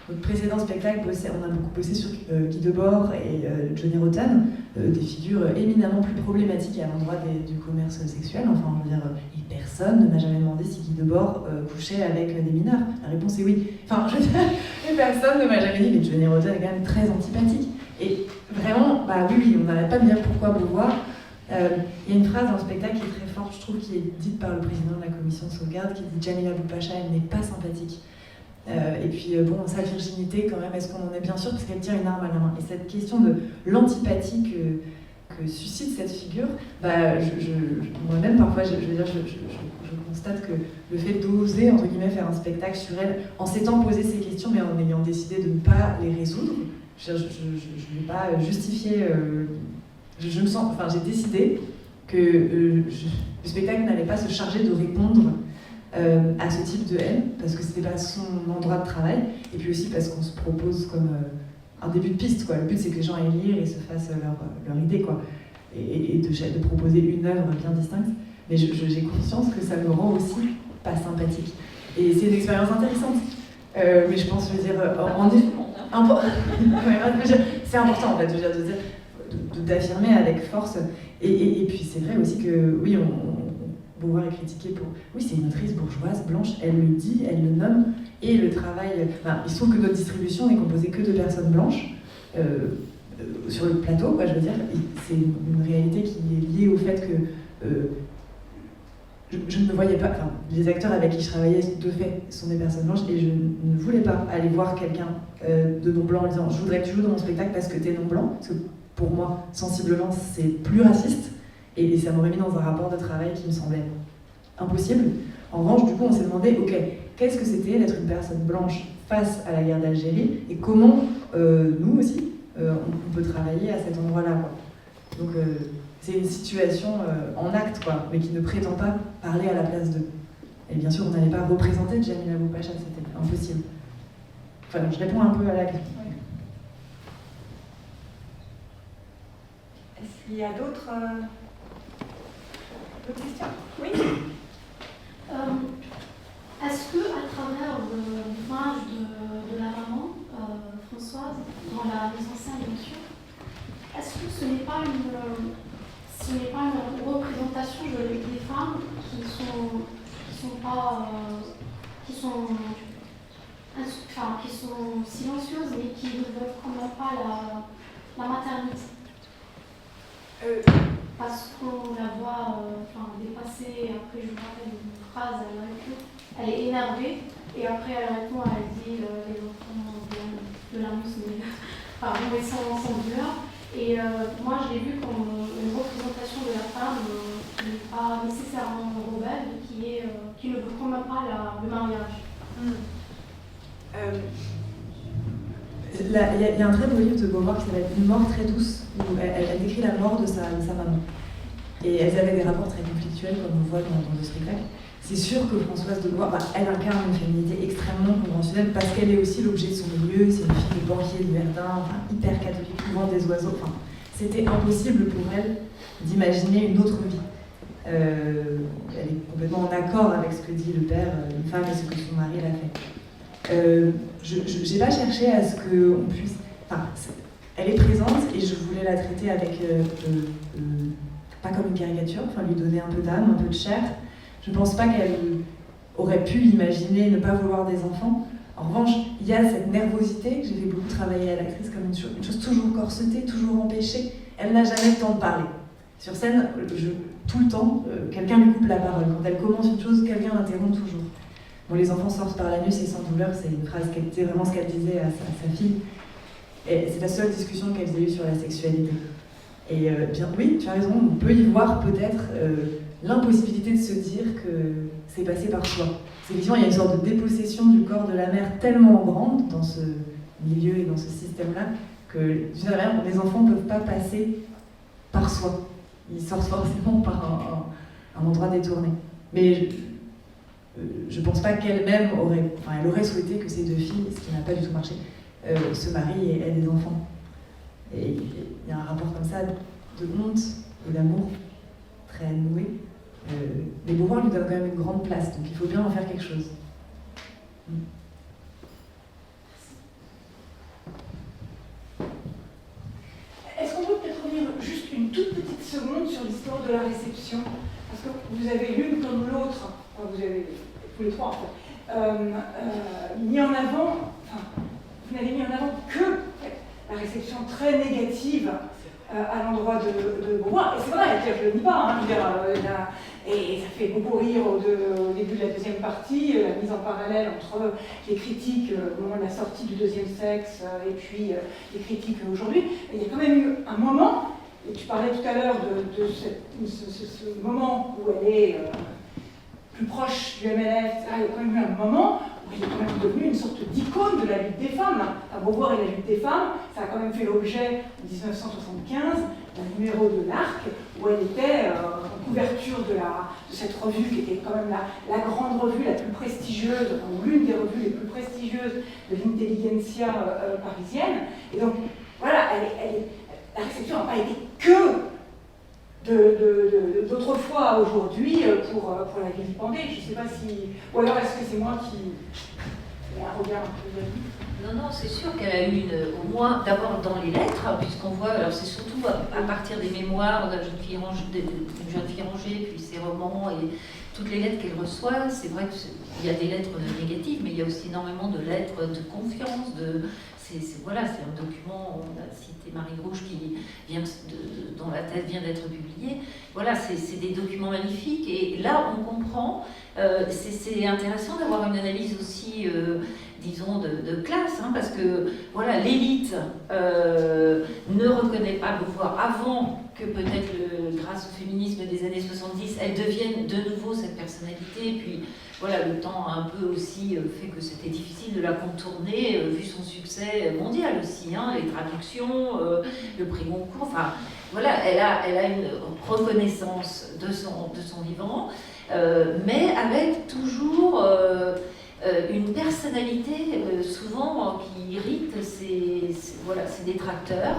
S10: notre précédent spectacle? On a beaucoup bossé sur Guy Debord et Johnny Rotten, des figures éminemment plus problématiques à l'endroit du commerce sexuel. Enfin, je veux dire, et personne ne m'a jamais demandé si Guy Debord couchait avec des mineurs. La réponse est oui. Enfin, je veux dire, personne ne m'a jamais dit, mais Johnny Rotten est quand même très antipathique. Et vraiment, oui, on n'arrête pas de dire pourquoi Beauvoir. Il y a une phrase dans le spectacle qui est très forte, je trouve, qui est dite par le président de la commission de sauvegarde, qui dit « Djamila Boupacha, elle n'est pas sympathique ». Et puis, sa virginité, quand même, est-ce qu'on en est bien sûr? Parce qu'elle tient une arme à la main. Et cette question de l'antipathie que suscite cette figure, moi-même, parfois, je constate que le fait d'oser, entre guillemets, faire un spectacle sur elle, en s'étant posé ces questions, mais en ayant décidé de ne pas les résoudre, je ne vais pas justifier... j'ai décidé que le spectacle n'allait pas se charger de répondre à ce type de haine, parce que c'était pas son endroit de travail, et puis aussi parce qu'on se propose comme un début de piste, quoi. Le but, c'est que les gens aillent lire et se fassent leur idée, quoi, et de proposer une œuvre bien distincte. Mais j'ai conscience que ça me rend aussi pas sympathique. Et c'est une expérience intéressante. Mais je pense, je veux dire, c'est important, en fait, d'affirmer avec force. Et puis c'est vrai aussi que, oui, Beauvoir est critiquée pour... Oui, c'est une autrice bourgeoise, blanche, elle le dit, elle le nomme, et le travail... il se trouve que notre distribution n'est composée que de personnes blanches, sur le plateau, quoi, je veux dire. C'est une réalité qui est liée au fait que... je ne voyais pas... les acteurs avec qui je travaillais, de fait, sont des personnes blanches, et je ne voulais pas aller voir quelqu'un de non blanc en disant « Je voudrais que tu joues dans mon spectacle parce que t'es non blanc », parce que pour moi, sensiblement, c'est plus raciste, et ça m'aurait mis dans un rapport de travail qui me semblait impossible. En revanche, du coup, on s'est demandé, ok, qu'est-ce que c'était d'être une personne blanche face à la guerre d'Algérie, et comment, nous aussi, on peut travailler à cet endroit-là, quoi. Donc, c'est une situation en acte, quoi, mais qui ne prétend pas parler à la place d'eux. Et bien sûr, on n'allait pas représenter Djamila Boupacha, c'était impossible. Enfin, je réponds un peu à la question.
S2: Est-ce qu'il y a d'autres questions? Oui.
S12: Est-ce que, à travers l'image de la maman, Françoise, dans la mise en scène, bien sûr, est-ce que ce n'est pas une représentation des femmes qui sont silencieuses, mais qui ne veulent quand même pas la maternité? Parce qu'on la voit dépasser, après je me rappelle une phrase, elle est énervée, et après elle répond, elle dit les enfants viennent de la mousse, mais sans douleur. Et moi je l'ai vu comme une représentation de la femme qui n'est pas nécessairement rebelle, qui ne veut quand même pas le mariage.
S10: Il y a un très beau livre de Beauvoir qui s'appelle Une mort très douce, où elle décrit la mort de sa maman. Et elles avaient des rapports très conflictuels, comme on voit dans le spectacle. C'est sûr que Françoise de Beauvoir, elle incarne une féminité extrêmement conventionnelle, parce qu'elle est aussi l'objet de son milieu. C'est une fille de banquier de Verdun, hyper catholique, couvent des oiseaux. C'était impossible pour elle d'imaginer une autre vie. Elle est complètement en accord avec ce que dit le père, une femme, et ce que son mari l'a fait. Je n'ai pas cherché à ce qu'on puisse... elle est présente, et je voulais la traiter avec... pas comme une caricature, lui donner un peu d'âme, un peu de chair. Je ne pense pas qu'elle aurait pu imaginer ne pas vouloir des enfants. En revanche, il y a cette nervosité, j'ai fait beaucoup travailler à l'actrice comme une chose toujours corsetée, toujours empêchée. Elle n'a jamais le temps de parler. Sur scène, tout le temps, quelqu'un lui coupe la parole. Quand elle commence une chose, quelqu'un l'interrompt toujours. Bon, les enfants sortent par l'anus et sans douleur, c'est une phrase c'est vraiment ce qu'elle disait à sa fille. Et c'est la seule discussion qu'elles aient eue sur la sexualité. Et bien oui, tu as raison, on peut y voir peut-être l'impossibilité de se dire que c'est passé par soi. C'est effectivement, il y a une sorte de dépossession du corps de la mère tellement grande dans ce milieu et dans ce système-là que, d'une certaine manière, les enfants ne peuvent pas passer par soi. Ils sortent forcément par un endroit détourné. Mais je ne pense pas qu'elle-même elle aurait souhaité que ces deux filles, ce qui n'a pas du tout marché, se marient et aient des enfants. Et il y a un rapport comme ça de honte et d'amour très noué. Mais Beauvoir lui donne quand même une grande place, donc il faut bien en faire quelque chose.
S2: Est-ce qu'on peut peut-être revenir juste une toute petite seconde sur l'histoire de la réception? Parce que vous avez l'une comme l'autre, vous avez tous les trois en fait, mis en avant, vous n'avez mis en avant que la réception très négative à l'endroit de Beauvoir. Et c'est vrai, je ne le nie pas, et ça fait beaucoup rire au début de la deuxième partie, la mise en parallèle entre les critiques au moment de la sortie du deuxième sexe et puis les critiques aujourd'hui. Et il y a quand même eu un moment, et tu parlais tout à l'heure de ce moment où elle est plus proche du MLF, il y a quand même eu un moment où elle est quand même devenue une sorte d'icône de la lutte des femmes. À Beauvoir et la lutte des femmes, ça a quand même fait l'objet en 1975 d'un numéro de l'Arc où elle était en couverture de cette revue qui était quand même la grande revue la plus prestigieuse, ou l'une des revues les plus prestigieuses de l'intelligentsia parisienne. Et donc voilà, la réception n'a pas été que d'autrefois à aujourd'hui pour la Vilipendée. Je ne sais pas si... Ou alors est-ce que c'est moi qui ai un regard un peu...
S8: Non, c'est sûr qu'elle a eu au moins, d'abord dans les lettres, puisqu'on voit, alors c'est surtout à partir des mémoires d'une jeune fille rangée, puis ses romans et toutes les lettres qu'elle reçoit, c'est vrai qu'il y a des lettres négatives, mais il y a aussi énormément de lettres de confiance, voilà, c'est un document, on a cité Marie Grouche dont la thèse vient d'être publiée. Voilà, c'est des documents magnifiques. Et là, on comprend, c'est intéressant d'avoir une analyse aussi, disons, de classe, parce que voilà, l'élite ne reconnaît pas Beauvoir avant que peut-être grâce au féminisme des années 70, elle devienne de nouveau cette personnalité. Puis voilà, le temps a un peu aussi fait que c'était difficile de la contourner, vu son succès mondial aussi, les traductions, le prix Goncourt, enfin voilà, elle a une reconnaissance de son vivant, mais avec toujours une personnalité souvent qui irrite ses détracteurs,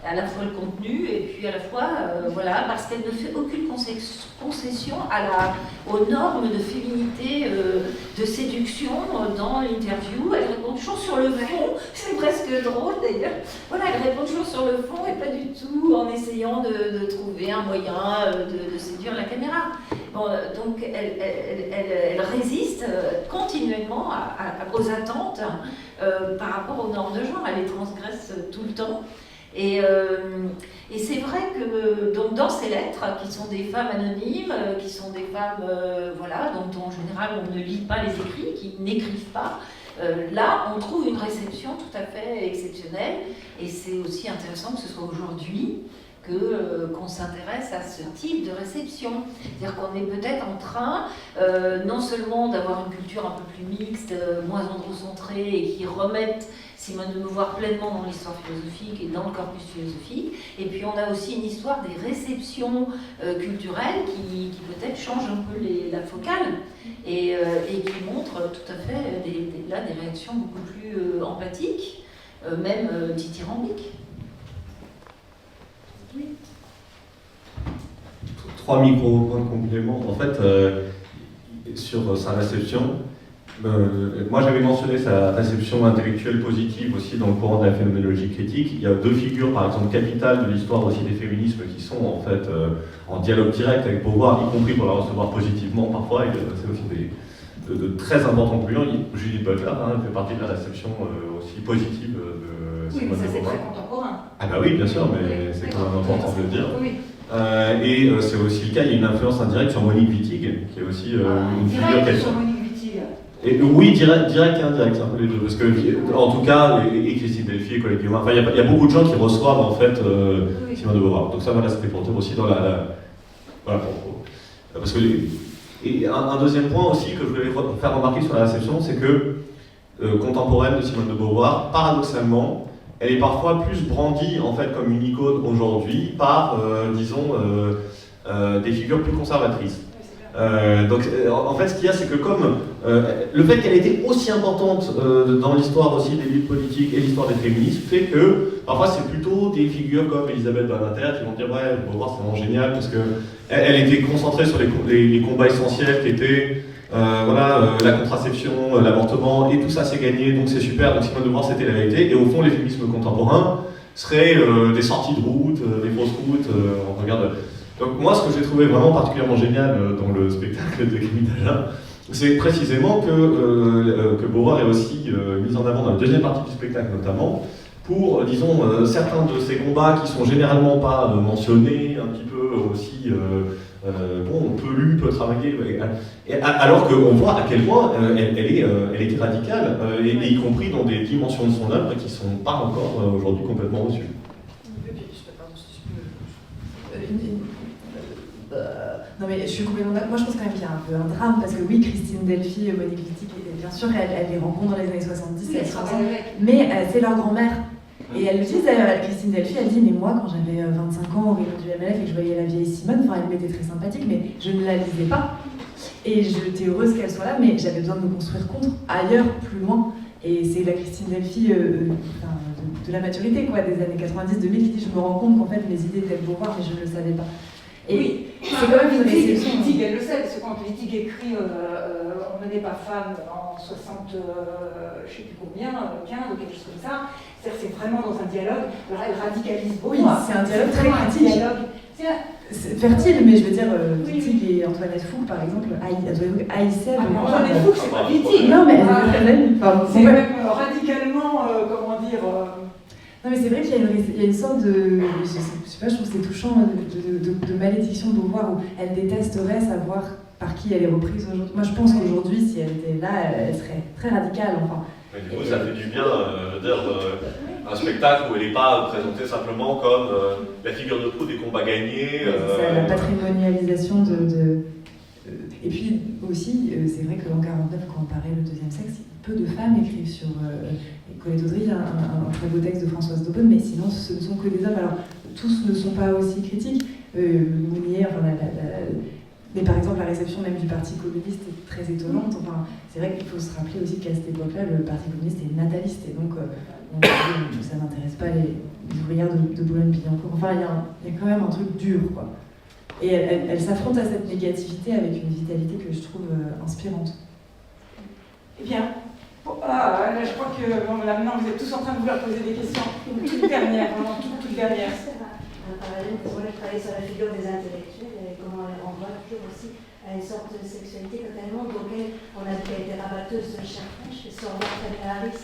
S8: à la fois le contenu et puis à la fois, voilà, parce qu'elle ne fait aucune concession aux normes de féminité, de séduction dans l'interview. Elle répond toujours sur le fond, c'est presque drôle d'ailleurs. Voilà, elle répond toujours sur le fond et pas du tout en essayant de trouver un moyen de séduire la caméra. Bon, donc elle résiste continuellement aux attentes par rapport aux normes de genre, elle les transgresse tout le temps. Et c'est vrai que donc, dans ces lettres, qui sont des femmes anonymes, qui sont des femmes voilà, dont en général on ne lit pas les écrits, qui n'écrivent pas, là on trouve une réception tout à fait exceptionnelle. Et c'est aussi intéressant que ce soit aujourd'hui qu'on s'intéresse à ce type de réception. C'est-à-dire qu'on est peut-être en train non seulement d'avoir une culture un peu plus mixte, moins androcentrée, et qui remette Simone de Beauvoir pleinement dans l'histoire philosophique et dans le corpus philosophique. Et puis on a aussi une histoire des réceptions culturelles qui peut-être change un peu la focale et qui montre tout à fait des réactions beaucoup plus empathiques, même dithyrambiques. Oui.
S9: 3 micro-points de complément. En fait, sur sa réception, moi j'avais mentionné sa réception intellectuelle positive aussi dans le courant de la phénoménologie critique. Il y a 2 figures, par exemple, capitales de l'histoire aussi des féminismes qui sont en fait en dialogue direct avec Beauvoir, y compris pour la recevoir positivement parfois. C'est aussi de très importants concluants. Judith Butler fait partie de la réception aussi positive de Simone de Beauvoir. Oui, mais ça c'est très contemporain. Ah bah oui, bien sûr, mais c'est quand même important de le dire. Oui. Et c'est aussi le cas, il y a une influence indirecte sur Monique Wittig, qui est aussi une figure...
S2: Sur Monique Wittig.
S9: Et oui, direct et indirect, c'est un peu les deux. Parce que, en tout cas, et Christine Delphi et collègues Guérin, il y a beaucoup de gens qui reçoivent en fait Simone de Beauvoir. Donc ça, voilà, c'était pour dire aussi dans voilà, parce que et un deuxième point aussi que je voulais faire remarquer sur la réception, c'est que contemporaine de Simone de Beauvoir, paradoxalement, elle est parfois plus brandie en fait comme une icône aujourd'hui par, disons, des figures plus conservatrices. Donc en fait ce qu'il y a c'est que comme le fait qu'elle était aussi importante dans l'histoire aussi des luttes politiques et l'histoire des féministes fait que parfois c'est plutôt des figures comme Elisabeth Badinter qui vont dire ouais Beauvoir c'est vraiment génial parce que elle était concentrée sur les combats essentiels qui étaient voilà, la contraception, l'avortement et tout ça c'est gagné donc c'est super donc Simone de Beauvoir c'était la vérité et au fond les féminismes contemporains seraient des sorties de route, des fausses routes, on regarde. Donc moi, ce que j'ai trouvé vraiment particulièrement génial dans le spectacle de Camille Dagen, c'est précisément que Beauvoir est aussi mise en avant dans la deuxième partie du spectacle notamment, pour, disons, certains de ces combats qui sont généralement pas mentionnés, un petit peu aussi, bon, peu lus, peu travaillés, alors qu'on voit à quel point elle était radicale, et y compris dans des dimensions de son œuvre qui ne sont pas encore aujourd'hui complètement reçues.
S10: Non mais je suis complètement d'accord. Moi je pense quand même qu'il y a un peu un drame parce que oui, Christine Delphi, Monique Wittig, bien sûr, elle les rencontre dans les années 70, elles sont ensemble, mais c'est leur grand-mère. Et elle le dit d'ailleurs, Christine Delphi, elle dit mais moi quand j'avais 25 ans au rayon du MLF et que je voyais la vieille Simone, enfin elle m'était très sympathique, mais je ne la lisais pas. Et j'étais heureuse qu'elle soit là, mais j'avais besoin de me construire contre, ailleurs, plus loin. Et c'est la Christine Delphi de la maturité, quoi, des années 90-2000 qui dit je me rends compte qu'en fait mes idées étaient Beauvoir, mais je ne le savais pas. Et oui, c'est quand même une réception.
S2: Wittig, elle le sait, parce que quand Wittig écrit On ne naît pas femme en 60, je ne sais plus combien, 15 ou quelque chose comme ça, c'est vraiment dans un dialogue. Alors elle radicalise beaucoup.
S10: Oui, c'est un dialogue très critique. C'est fertile, mais je veux dire, Wittig et Antoinette Fouque, par exemple, haïssaient.
S2: Antoinette Fouque, c'est pas Wittig.
S10: Non, mais
S2: c'est même radicalement, comment dire.
S10: Non mais c'est vrai qu'il y a une sorte de, je sais pas, je trouve que c'est touchant, de malédiction de Beauvoir où elle détesterait savoir par qui elle est reprise aujourd'hui. Moi je pense qu'aujourd'hui, si elle était là, elle serait très radicale, enfin.
S9: Mais du coup, ça fait du bien, un spectacle où elle n'est pas présentée simplement comme la figure de proue des combats gagnés.
S10: C'est la patrimonialisation Et puis aussi, c'est vrai qu'en 49, quand paraît Le Deuxième Sexe, peu de femmes écrivent sur Colette Audry, un très beau texte de Françoise Daubonne, mais sinon ce ne sont que des hommes. Alors tous ne sont pas aussi critiques. Mounier, mais par exemple la réception même du Parti communiste est très étonnante. Enfin, c'est vrai qu'il faut se rappeler aussi qu'à cette époque-là, le Parti communiste est nataliste et donc ça n'intéresse pas les ouvrières de Boulogne-Billancourt. Enfin, il y a quand même un truc dur, quoi. Et elle s'affronte à cette négativité avec une vitalité que je trouve inspirante.
S2: Eh bien, là, je crois que maintenant vous êtes tous en train de vouloir poser des questions. Une toute dernière, vraiment toute dernière.
S13: Un parallèle, parce que moi je travaille sur la figure des intellectuels et comment on les renvoie toujours aussi à une sorte de sexualité totalement auquel on a été rabatteuse de chaque franche. Sur Martha Harris,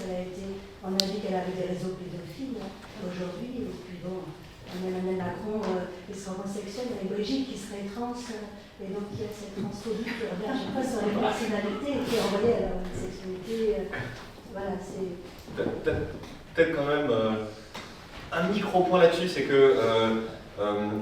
S13: on a dit qu'elle avait des réseaux pédophiles aujourd'hui, et puis bon. Emmanuel Macron est homosexuel, il y a Brigitte qui serait trans, et donc il y a cette transphobie qui revient à chaque fois sur les personnalités et qui est envoyée à la sexualité. Voilà, c'est.
S9: Peut-être quand même un micro-point là-dessus, c'est que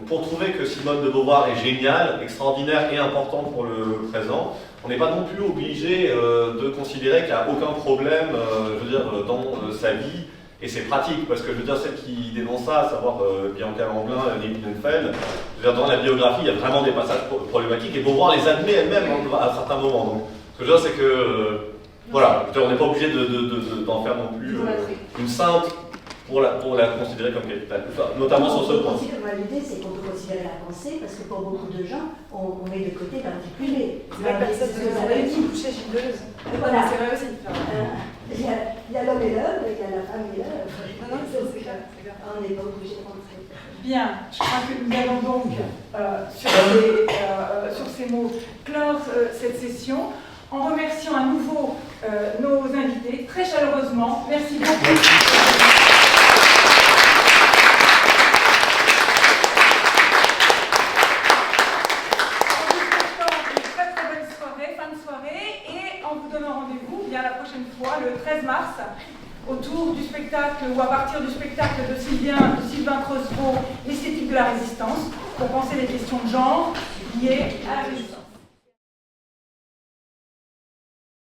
S9: pour trouver que Simone de Beauvoir est géniale, extraordinaire et importante pour le présent, on n'est pas non plus obligé de considérer qu'il n'y a aucun problème je veux dire, dans sa vie. Et c'est pratique, parce que je veux dire, celles qui dénoncent ça, à savoir Bianca Lamblin, Nelly Bienenfeld, dans la biographie, il y a vraiment des passages problématiques, et Beauvoir les admet elle-même à certains moments. Donc, ce que je veux dire, c'est que, voilà, on n'est pas obligé d'en faire non plus une sainte pour la considérer comme capitale, notamment sur ce point.
S13: L'idée, c'est qu'on peut considérer la pensée, parce que pour beaucoup de gens, on met de côté l'articulé.
S2: C'est vrai que personne ne nous avait dit coucher chez Deleuze.
S13: Voilà.
S2: C'est vrai aussi.
S13: Il y a l'homme et l'homme, il y a la femme et l'homme.
S2: Non, c'est clair.
S13: On n'est pas obligé de rentrer.
S2: Bien, je crois que nous allons donc, sur ces mots, clore cette session en remerciant à nouveau nos invités très chaleureusement. Merci beaucoup. Très bonne soirée, fin de soirée, et en vous donnant rendez-vous bien la prochaine fois, le 13 mars, autour du spectacle, ou à partir du spectacle de Sylvain Creusreau, l'esthétique de la résistance, pour penser les questions de genre liées à la résistance.